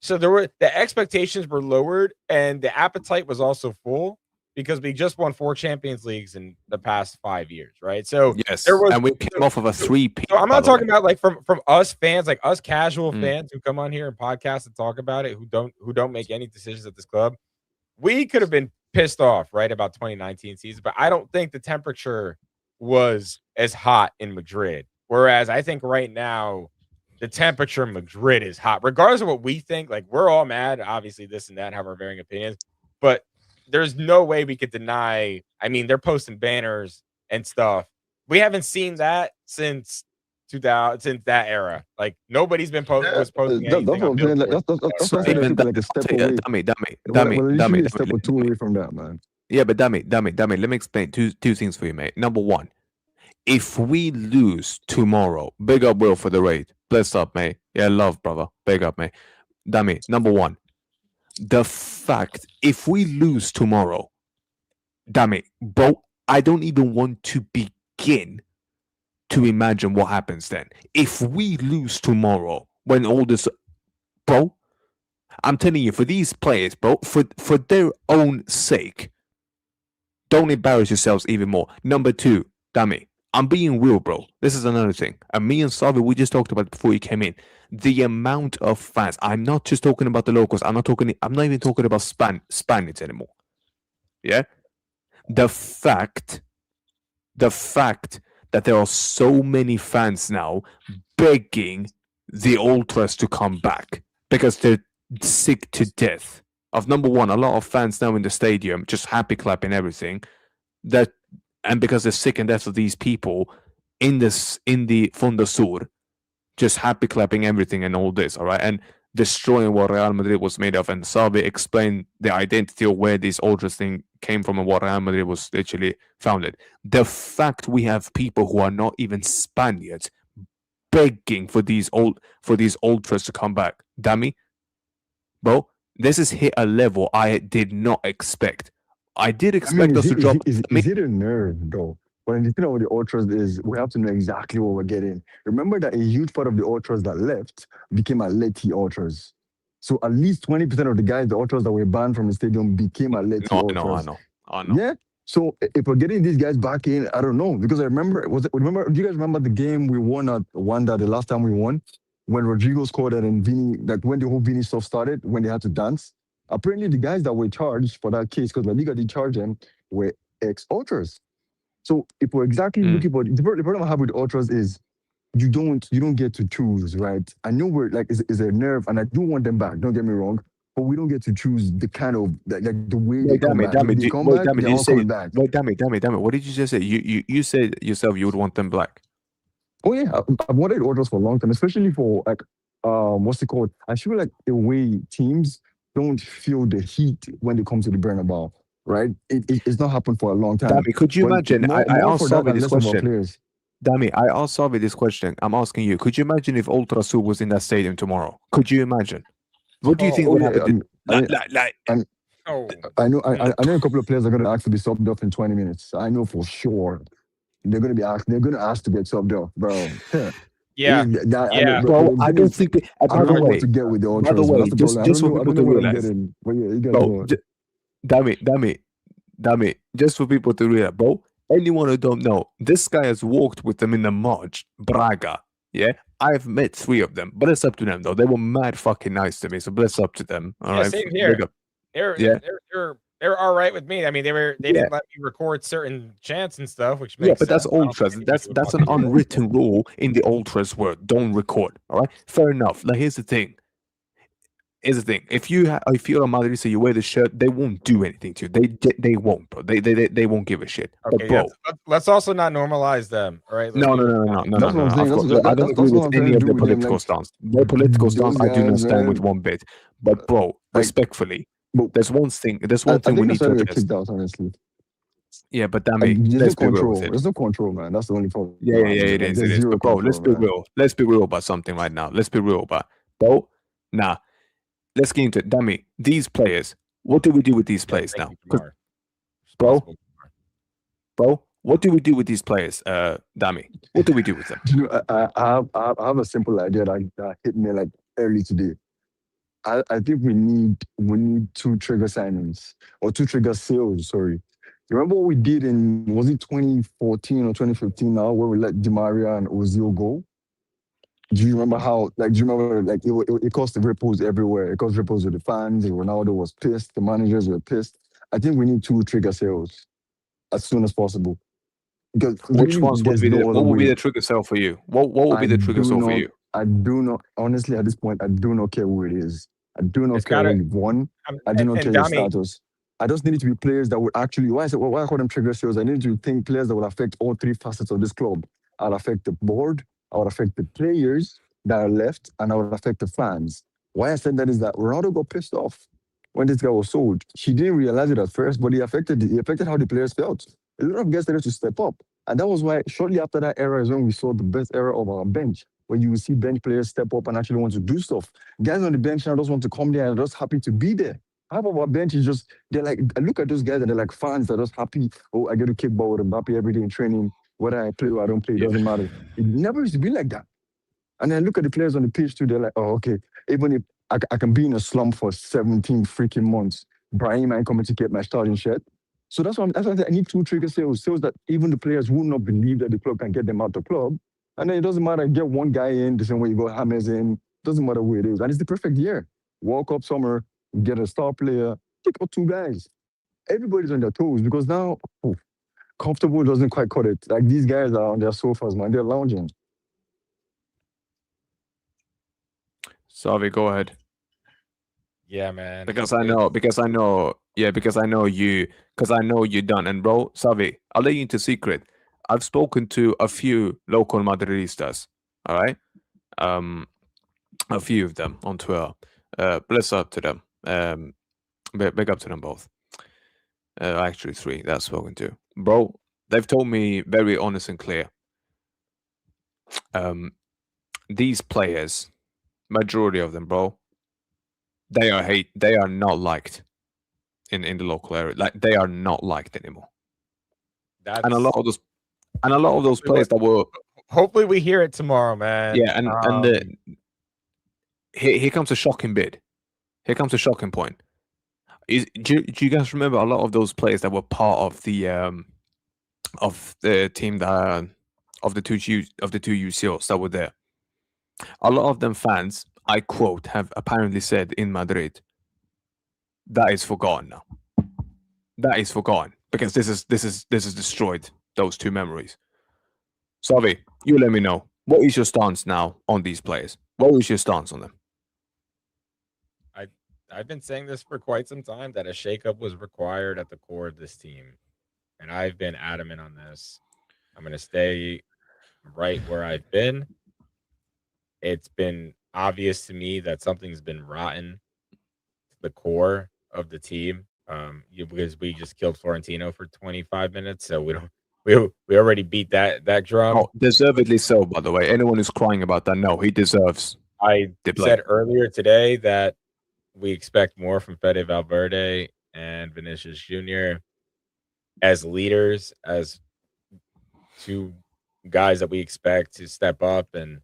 so the expectations were lowered and the appetite was also full because we just won 4 Champions Leagues in the past 5 years, right? So Yes, there was and we came off of a 3-peat, so I'm by not the way. talking about like from us fans, like us casual Mm. fans who come on here and podcast and talk about it, who don't make any decisions at this club. We could have been pissed off, right, about 2019 season, but I don't think the temperature was as hot in Madrid. Whereas I think right now the temperature in Madrid is hot, regardless of what we think. Like we're all mad, obviously, this and that, have our varying opinions, but there's no way we could deny. I mean, they're posting banners and stuff. We haven't seen that since 2000, since that era. Like nobody's been was posting that's anything what on I'm saying. Like, billboards. that's So what I'm saying. I even think we're that, like a I'll step tell you, away. Dami, We're literally a step let or two me, away from that, man. yeah, but Dami, let me explain two things for you, mate. Number one, if we lose tomorrow, big up Will for the raid. Bless up, mate. Yeah, love, brother. Big up, mate. Dami, number one, the fact if we lose tomorrow, Dami, bro, I don't even want to begin to imagine what happens then. If we lose tomorrow, when all this bro. I'm telling you, for these players, bro, for their own sake, don't embarrass yourselves even more. Number two, Damii, I'm being real, bro. This is another thing. And me and Savii, we just talked about it before you came in. The amount of fans. I'm not just talking about the locals. I'm not even talking about Spaniards anymore. Yeah? The fact that there are so many fans now begging the ultras to come back because they're sick to death of, number one, a lot of fans now in the stadium just happy clapping everything, that, and because they're sick and death of these people in the Fondo Sur just happy clapping everything and all this, all right, and destroying what Real Madrid was made of. And Savii explained the identity of where this ultras thing came from and what Real Madrid was literally founded. The fact we have people who are not even Spaniards begging for these ultras to come back, Damii, bro, this has hit a level I did not expect. I did expect us to drop. Is it a nerve though? When you think about the ultras, is we have to know exactly what we're getting. Remember that a huge part of the ultras that left became Atleti ultras. So at least 20% of the guys, the ultras that were banned from the stadium, became Atleti ultras. I know. Yeah. So if we're getting these guys back in, I don't know, because I remember. Do you guys remember the game we won at Wanda the last time we won, when Rodrigo scored and Vini, like when the whole Vini stuff started, when they had to dance? Apparently, the guys that were charged for that case, because La Liga did charge them, were ex-ultras. So if we're exactly looking for the problem I have with ultras is you don't get to choose, right? I know we're like is a nerve, and I do want them back. Don't get me wrong, but we don't get to choose the kind of like the way they come back. If they come back, they're all coming back. Wait, Damii, what did you just say? You said yourself you would want them black. Oh yeah, I've wanted ultras for a long time, especially for like what's it called? I feel like the way teams don't feel the heat when they come to the Bernabeu. Right, it's not happened for a long time. Damii, could you imagine? I asked Savii this question. Damii, I asked Savii this question. I'm asking you. Could you imagine if Ultra Sub was in that stadium tomorrow? Could you imagine? What do you think would happen? I know a couple of players are going to ask to be subbed off in 20 minutes. I know for sure they're going to be asked. They're going to ask to get subbed off, bro. Yeah. Bro, I don't think. I don't know what to get with the ultras. By the way, just for people to realize. But yeah, you got to Damii, just for people to realize, bro, anyone who don't know, this guy has walked with them in the March, Braga, yeah? I've met 3 of them, but it's up to them, though. They were mad fucking nice to me, so bless up to them. All right, same here. They're all right with me. I mean, they didn't let me record certain chants and stuff, which makes but that's ultras. That's an unwritten rule in the ultras world. Don't record, all right? Fair enough. Like, here's the thing. If you're a Madridista, you wear the shirt, they won't do anything to you. They won't, bro. They won't give a shit. Okay, but bro, let's also not normalize them. All right. No. I don't agree with any of their political stance. Their political stance, I do not stand with one bit. But bro, respectfully, there's one thing we need to address. Honestly. Yeah, but Damii, let's be real with it. There's no control, man. That's the only problem. Yeah, it is. But bro, let's be real. Let's be real about something right now. Let's be real about, bro. Nah. Let's get into it. Damii, these players, what do we do with these players now? Bro, what do we do with these players, Damii? What do we do with them? You know, I have a simple idea that hit me like early today. I think we need 2 trigger signings or 2 trigger sales. Sorry, you remember what we did in, was it 2014 or 2015 now, where we let Di Maria and Ozil go? Do you remember how, like, it caused the ripples everywhere? It caused ripples with the fans. Ronaldo was pissed. The managers were pissed. I think we need 2 trigger sales as soon as possible. Because which ones would be what would be the trigger sale for you? What would be the trigger sale for you? I do not, honestly, at this point, I do not care who it is. I do not care who won. I do not care your status. I just need it to be players that would actually, why I call them trigger sales? I need to think players that would affect all 3 facets of this club. I'll affect the board, I would affect the players that are left, and I would affect the fans. Why I said that is that Ronaldo got pissed off when this guy was sold. He didn't realize it at first, but he affected how the players felt. A lot of guys started to step up. And that was why shortly after that era is when we saw the best era of our bench, where you will see bench players step up and actually want to do stuff. Guys on the bench now just want to come there and are just happy to be there. Half of our bench is just, they're like, I look at those guys and they're like fans that are just happy. Oh, I get to kick ball with Mbappe every day in training. Whether I play or I don't play, it doesn't matter. It never used to be like that. And then look at the players on the pitch too. They're like, oh, okay. Even if I can be in a slump for 17 freaking months. Brahim ain't coming to get my starting shirt. So that's why I need two trigger sales that even the players will not believe that the club can get them out the club. And then it doesn't matter, get one guy in the same way you got James in, doesn't matter who it is. And it's the perfect year. World Cup summer, get a star player, take out two guys. Everybody's on their toes because now comfortable doesn't quite cut it. Like these guys are on their sofas, man. They're lounging. Savii, go ahead. Yeah, man. Because I know you done. And bro, Savii, I'll let you into secret. I've spoken to a few local Madridistas, all right? A few of them on Twitter. Bless up to them. Big up to them both. Actually, three that I've spoken to. Bro, they've told me very honest and clear. These players, majority of them, bro, they are not liked in the local area. Like they are not liked anymore. And a lot of those players that were. Hopefully, we hear it tomorrow, man. Yeah, here comes a shocking bit. Here comes a shocking point. Do you guys remember a lot of those players that were part of the team that of the two UCLs that were there? A lot of them fans, I quote, have apparently said in Madrid, that is forgotten now. That is forgotten because this is destroyed those two memories. Savii, you let me know. What is your stance now on these players? What is your stance on them? I've been saying this for quite some time that a shakeup was required at the core of this team. And I've been adamant on this. I'm going to stay right where I've been. It's been obvious to me that something's been rotten to the core of the team. Because we just killed Florentino for 25 minutes, so we already beat that drum. Oh, deservedly so, by the way. Anyone who's crying about that, no, he deserves. I said earlier today that we expect more from Fede Valverde and Vinicius Jr. as leaders, as two guys that we expect to step up and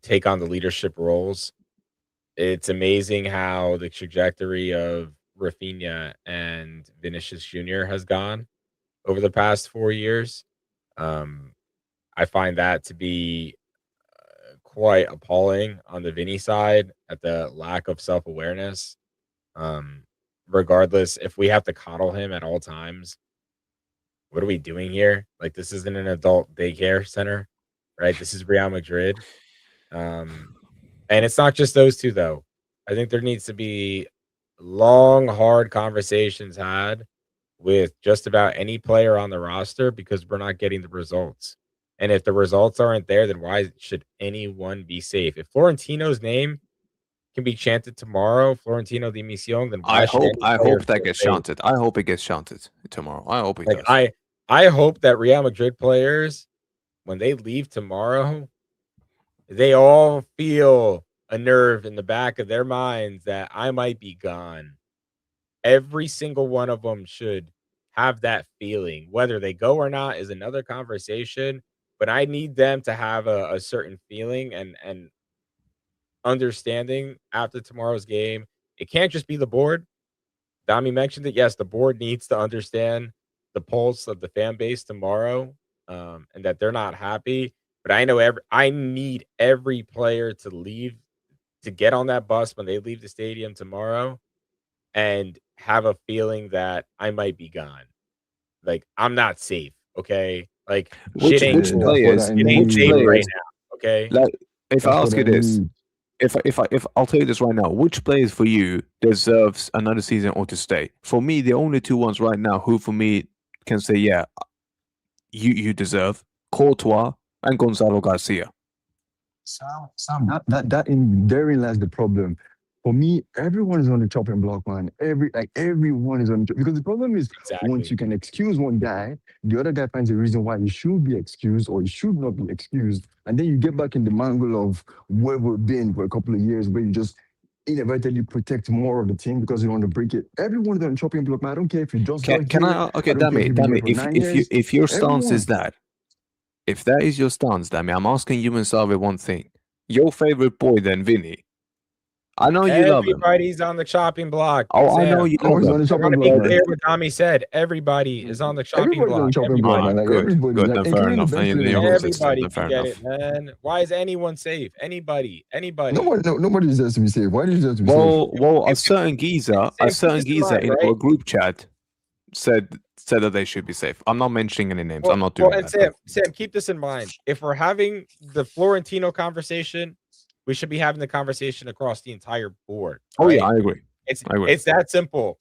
take on the leadership roles. It's amazing how the trajectory of Rafinha and Vinicius Jr. has gone over the past 4 years. I find that to be quite appalling on the Vinny side at the lack of self-awareness. Regardless, if we have to coddle him at all times, what are we doing here? Like, this isn't an adult daycare center, right? This is Real Madrid. And it's not just those two, though. I think there needs to be long, hard conversations had with just about any player on the roster because we're not getting the results. And if the results aren't there, then why should anyone be safe? If Florentino's name can be chanted tomorrow, Florentino di Mission, then why I hope that gets chanted. I hope it gets chanted tomorrow. I hope it does. I hope that Real Madrid players, when they leave tomorrow, they all feel a nerve in the back of their minds that I might be gone. Every single one of them should have that feeling. Whether they go or not is another conversation, but I need them to have a certain feeling and understanding after tomorrow's game. It can't just be the board. Damii mentioned it. Yes, the board needs to understand the pulse of the fan base tomorrow, and that they're not happy. But I need every player to leave, to get on that bus when they leave the stadium tomorrow and have a feeling that I might be gone. Like, I'm not safe, okay? Like, which players right now, okay? Like, if I ask you this, if I'll tell you this right now, which players for you deserves another season or to stay? For me, the only two ones right now who for me can say, yeah, you deserve Courtois and Gonzalo Garcia. Sam, that in therein lies the problem. For me, everyone is on the chopping block, man. Everyone is on because the problem is once you can excuse one guy, the other guy finds a reason why he should be excused or he should not be excused, and then you get back in the mangle of where we've been for a couple of years, where you just inadvertently protect more of the team because you want to break it. Everyone's on the chopping block, man. I don't care if you just Damii, if your stance is that, if that is your stance, Damii, I'm asking you and Savii one thing. Your favorite boy then, Vinny, I know you love him. Everybody's on the chopping block. Oh, I know Sam. you Oh, love he's on him. the I chopping want to be block, man. clear what Damii said. Everybody is on the chopping Everybody's on the block. chopping block, man. Like Good, everybody, good. like, Then fair including the enough. bench Then players. you're Bro. consistent. Everybody Then can fair get enough. it, man. Why is anyone safe? Anybody. Nobody deserves to be safe. Why do you deserve to be safe? Well, a certain geezer Sam, keep this in mind, in our right? group chat said that they should be safe. I'm not mentioning any names. I'm not Well, doing and that. Sam, keep this in mind. If we're having the Florentino conversation, we should be having the conversation across the entire board. Oh yeah, Right? I agree. It's that simple.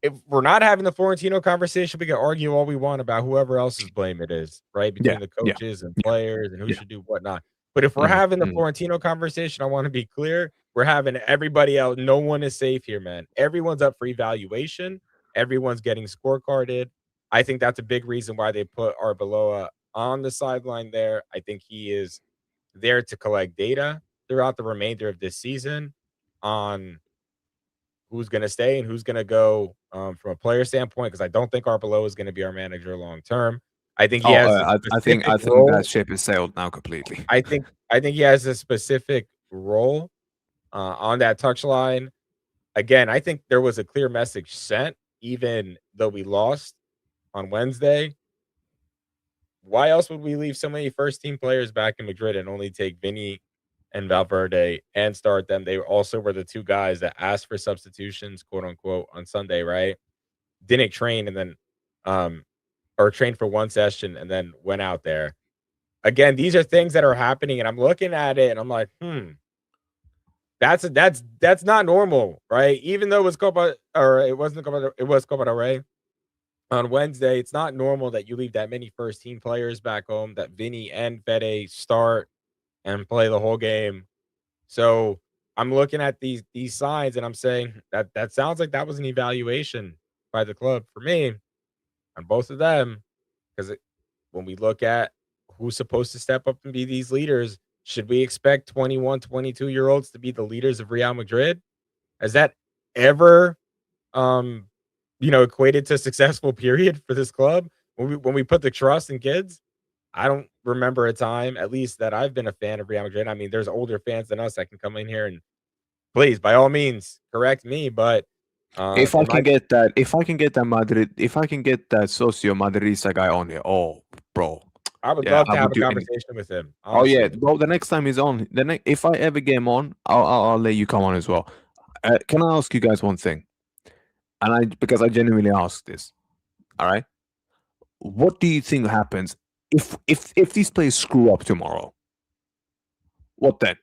If we're not having the Florentino conversation, we can argue all we want about whoever else's blame it is, right? Between the Yeah, coaches and yeah, players and who yeah. should do whatnot. But if we're having the Florentino conversation, I want to be clear. We're having everybody else. No one is safe here, man. Everyone's up for evaluation. Everyone's getting scorecarded. I think that's a big reason why they put Arbeloa on the sideline there. I think he is there to collect data throughout the remainder of this season on who's going to stay and who's going to go from a player standpoint, because I don't think Arbeloa is going to be our manager long term. I think he has a I think specific role. that ship is sailed now completely. I think he has a specific role on that touchline. Again, I think there was a clear message sent, even though we lost on Wednesday. Why else would we leave so many first team players back in Madrid and only take Vinny and Valverde and start them? They also were the two guys that asked for substitutions, quote unquote, on Sunday, right? Didn't train and then or trained for one session and then went out there. Again, these are things that are happening, and I'm looking at it and I'm like, that's not normal, right? Even though it was Copa, or it wasn't Copa, it was Copa del Rey on Wednesday. It's not normal that you leave that many first team players back home, that Vinny and Fede start and play the whole game. So I'm looking at these signs and I'm saying that sounds like that was an evaluation by the club for me on both of them. Because when we look at who's supposed to step up and be these leaders, should we expect 21, 22-year-olds to be the leaders of Real Madrid? Has that ever equated to a successful period for this club? When we put the trust in kids, I don't remember a time, at least that I've been a fan of Real Madrid. I mean, there's older fans than us that can come in here and please, by all means, correct me. But if I can get that socio Madridista guy on here, oh, bro, I would love to have a conversation with him. Honestly. Honestly. Oh yeah, bro. The next time he's on, if I ever get him on, I'll let you come on as well. Can I ask you guys one thing? Because I genuinely ask this. All right, what do you think happens if these players screw up tomorrow? What then?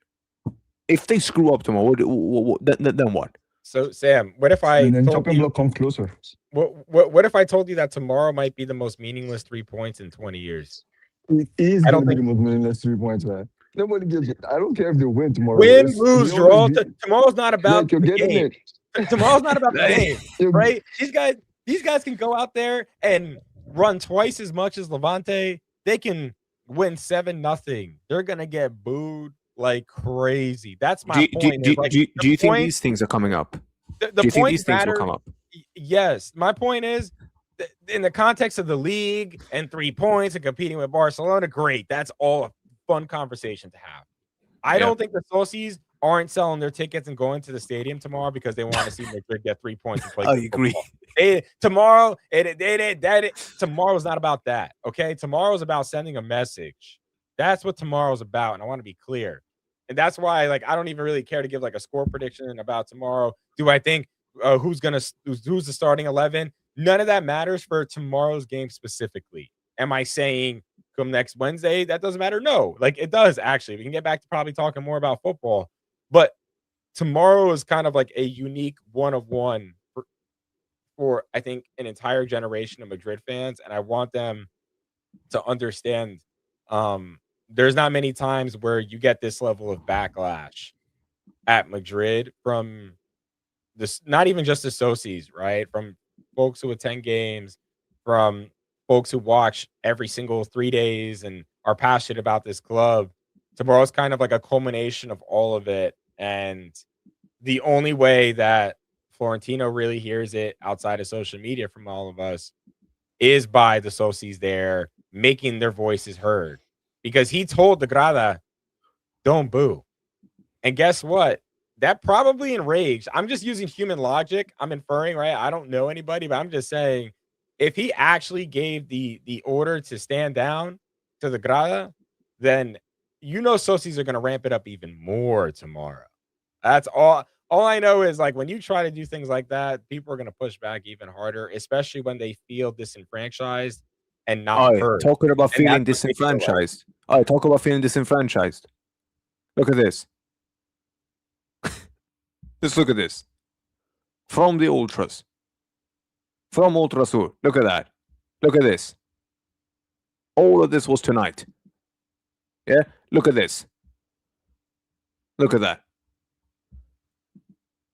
If they screw up tomorrow, then what? So Sam, what if I then told chopping you? block comes closer. What if I told you that tomorrow might be the most meaningless 3 points in 20 years? It is I going don't to be the most meaningless 3 points, man. Nobody gives it. I don't care if they win tomorrow. Win, It's, lose, they always draw. Tomorrow's not about like you're the getting game. it. Tomorrow's not about the game, You're- right? These guys can go out there and run twice as much as Levante. They can win 7-0. They're gonna get booed like crazy. That's my point. Do you think these things are coming up? The do you think these matter, things will come up? Yes. My point is, in the context of the league and 3 points and competing with Barcelona, great. That's all a fun conversation to have. I don't think the Socios aren't selling their tickets and going to the stadium tomorrow because they want to see Madrid get 3 points and play. I agree. Tomorrow's not about that. Okay, tomorrow's about sending a message. That's what tomorrow's about, and I want to be clear. And that's why, I don't even really care to give a score prediction about tomorrow. Do I think who's the starting 11? None of that matters for tomorrow's game specifically. Am I saying come next Wednesday that doesn't matter? No, it does actually. We can get back to probably talking more about football, but tomorrow is kind of a unique one of one for I think an entire generation of Madrid fans, and I want them to understand there's not many times where you get this level of backlash at Madrid from this, not even just the Socios, right? From folks who attend games, from folks who watch every single 3 days and are passionate about this club. Tomorrow's kind of a culmination of all of it. And the only way that Florentino really hears it outside of social media from all of us is by the Socios there making their voices heard, because he told the Grada, don't boo. And guess what? that probably enraged. I'm just using human logic. I'm inferring, right? I don't know anybody, but I'm just saying if he actually gave the order to stand down to the grada, then Sosis are gonna ramp it up even more tomorrow. That's all I know is like when you try to do things like that, people are gonna push back even harder, especially when they feel disenfranchised and not Oh, heard. talking about And feeling that's what they feel like. disenfranchised. Oh, talk about feeling disenfranchised. Look at this. Just look at this. From the Ultras. From Ultrasur. Look at that. Look at this. All of this was tonight. Yeah? Look at this. Look at that.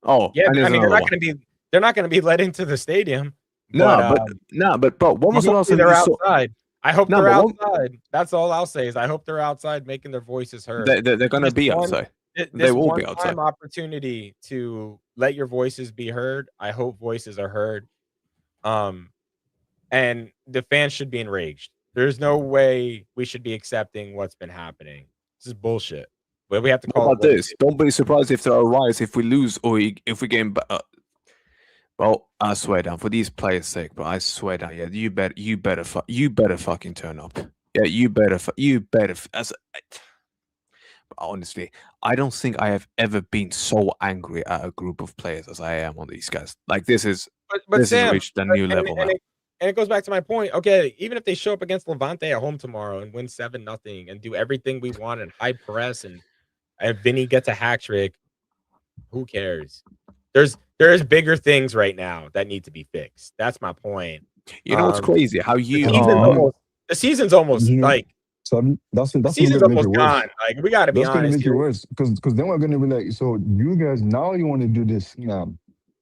Oh, Yeah, and I there's mean, another one. they're not gonna be let into the stadium, Nah, but, but bro, when was the last hopefully time they're you saw? outside. I hope No, they're but outside. That's all I'll say is I hope they're outside making their voices heard. they're gonna This be one outside. They this will be outside. one-time opportunity to let your voices be heard, I hope voices are heard. Um, and the fans should be enraged. There's no way we should be accepting what's been happening. This is bullshit. But we have to What call it about what it this? is. Don't be surprised if there are riots if we lose or if we get. Bro, I swear down for these players' sake, bro. I swear down. Yeah, you better fucking turn up. Yeah, you better. Honestly, I don't think I have ever been so angry at a group of players as I am on these guys. Like this has But Sam, reached a new level now. and it goes back to my point. Okay, even if they show up against Levante at home tomorrow and win 7-0 and do everything we want and high press and Vinny gets a hat trick, who cares? There's bigger things right now that need to be fixed. That's my point. You know what's crazy? How you The season's almost You know, like so that's the what's season's gonna make it almost worse. gone. Like we got to be That's gonna honest make it here. worse because then we're gonna be like, so you guys now you want to do this? Nah,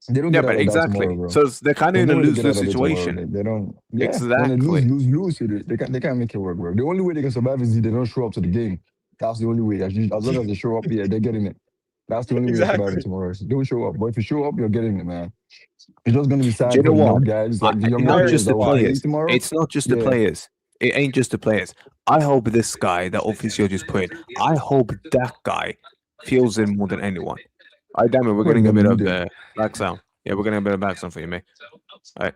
they don't yeah, get out but of that exactly. tomorrow, bro. So they're kind of There's in no a way they get lose-lose out of it tomorrow. situation. They don't. Yeah, when Exactly. they lose, they can't make it work, bro. The only way they can survive is if they don't show up to the game. That's the only way. As long as they show up, yeah, they're getting it. That's the only way you're surviving Exactly. tomorrow. So don't show up. But if you show up, you're getting it, man. It's just gonna be sad Do you know for the what? guys like the younger Not Very players just that the will play players. tomorrow. It's not just the Yeah. players. It ain't just the players. I hope this guy that Officio just put in, I hope that guy feels it more than anyone. All right, damn it, we're getting a bit of back sound. Yeah, we're getting a bit of back sound for you, mate. All right,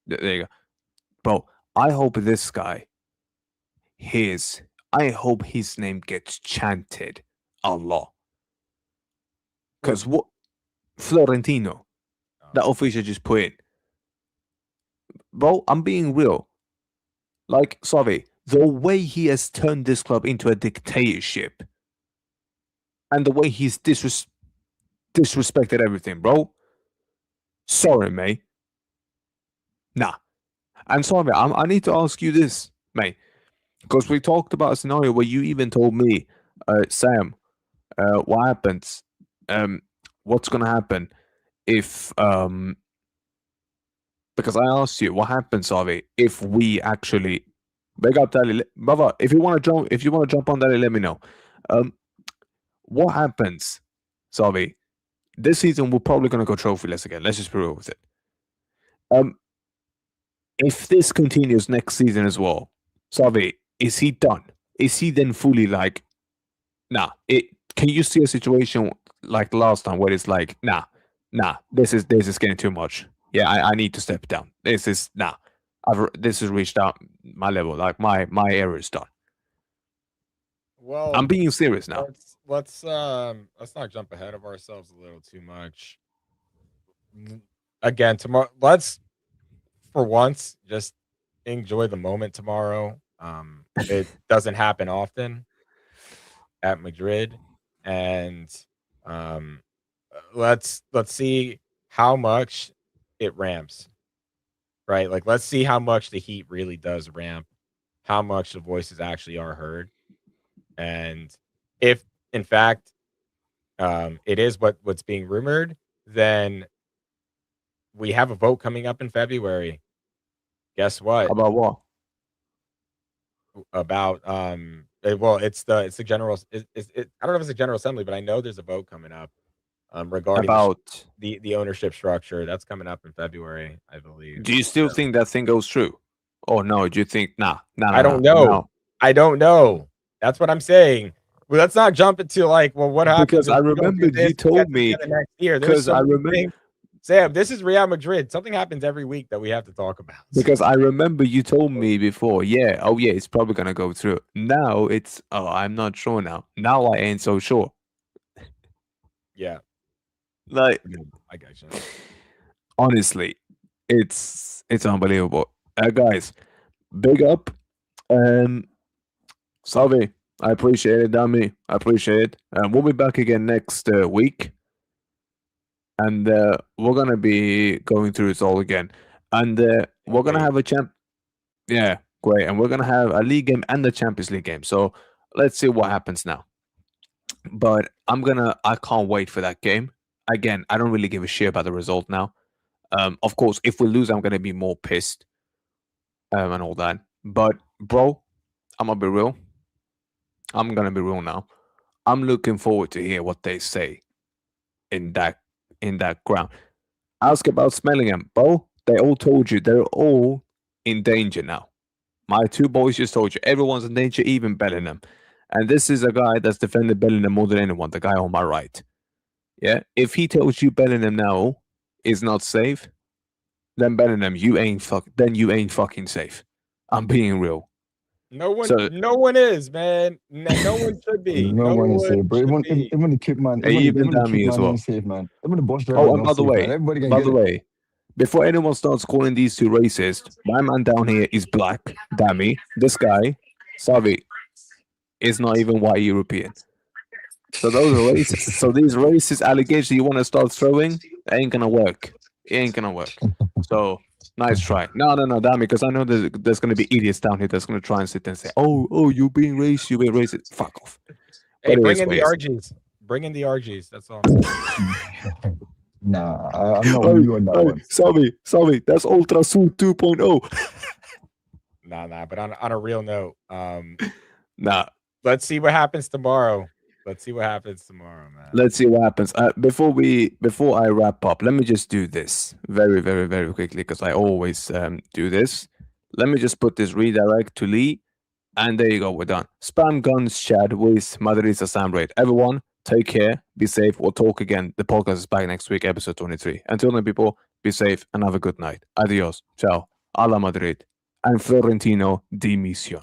there you go. Bro, I hope this guy, I hope his name gets chanted a lot. Because what Florentino, that official just put in. Bro, I'm being real. Like, sorry, the way he has turned this club into a dictatorship and the way he's disrespected everything, bro. Sorry, mate. Nah. And sorry, I need to ask you this, mate. Because we talked about a scenario where you even told me, Sam, what happens? What's going to happen if because I asked you what happens, Savi, if we actually big up Dali, brother. If you want to jump on Dali, let me know. What happens, Savi? This season we're probably gonna go trophyless again. Let's just be real with it. If this continues next season as well, Savi, is he done? Is he then fully like, nah? Can you see a situation like the last time where it's like, nah, this is getting too much. Yeah, I need to step down. This is nah. This has reached out my level. Like my era is done. Well, I'm being serious now. let's not jump ahead of ourselves a little too much. Again, tomorrow, let's for once just enjoy the moment tomorrow. It doesn't happen often at Madrid, and let's see how much it ramps. Right, like let's see how much the heat really does ramp, how much the voices actually are heard, and if in fact it is what's being rumored, then we have a vote coming up in February. Guess what? About what? About well, it's the general. I don't know if it's a general assembly, but I know there's a vote coming up regarding About the ownership structure. That's coming up in February, I believe. do you still think that thing goes through? Oh no, do you think nah? I don't know. No. I don't know. That's what I'm saying. Well, let's not jump into like, well, what happens Because if I we don't do remembered this, you we get told me. together next year? There's Because I so many remember. things. Sam, this is Real Madrid. Something happens every week that we have to talk about. Because I remember you told me before, oh yeah, it's probably gonna go through. Now it's I'm not sure now. Now I ain't so sure. Yeah, Like I got you. honestly, it's unbelievable. Guys, big up. Savii, I appreciate it, Damii. I appreciate it. We'll be back again next week. And we're gonna be going through it all again. And we're gonna have a champ. Yeah, great. And we're gonna have a league game and the Champions League game. So let's see what happens now. But I can't wait for that game. Again, I don't really give a shit about the result now. Of course, if we lose, I'm gonna be more pissed. And all that. But bro, I'm gonna be real. I'm gonna be real now. I'm looking forward to hear what they say in that ground. Ask about Smellingham, bro. They all told you they're all in danger now. My two boys just told you everyone's in danger, even Bellingham. And this is a guy that's defended Bellingham more than anyone, the guy on my right. Yeah. If he tells you Bellingham now is not safe, then Bellingham, you ain't fucking safe. I'm being real. No one is, man. No one should be. No one is safe, bro. should be. Even the kip man, Even even the Damii kip as man well. ain't safe, man. Even the bus driver Oh, is and not safe, man. Everybody can by get the it. way, before anyone starts calling these two racist, my man down here is black, Damii. This guy, Savii, is not even white European. So those are racist. So these racist allegations you want to start throwing, ain't gonna work. It ain't gonna work. So nice try. No, Damii, because I know there's gonna be idiots down here that's gonna try and sit and say, oh, you being racist. Fuck off. Hey, But bring in anyways, the RGs. Bring in the RGs. That's all I'm saying. Nah, I'm not with you on that one. Savii, that's Ultra Suit 2.0. Nah. But on a real note, Nah. let's see what happens tomorrow. Let's see what happens tomorrow, man. Let's see what happens. Before I wrap up, let me just do this very, very, very quickly because I always do this. Let me just put this redirect to Lee, and there you go. We're done. Spam guns chat with Madridista samraise. Everyone, take care, be safe. We'll talk again. The podcast is back next week, episode 23. Until then, people, be safe and have a good night. Adios. Ciao. Alla Madrid. And Florentino di Mission.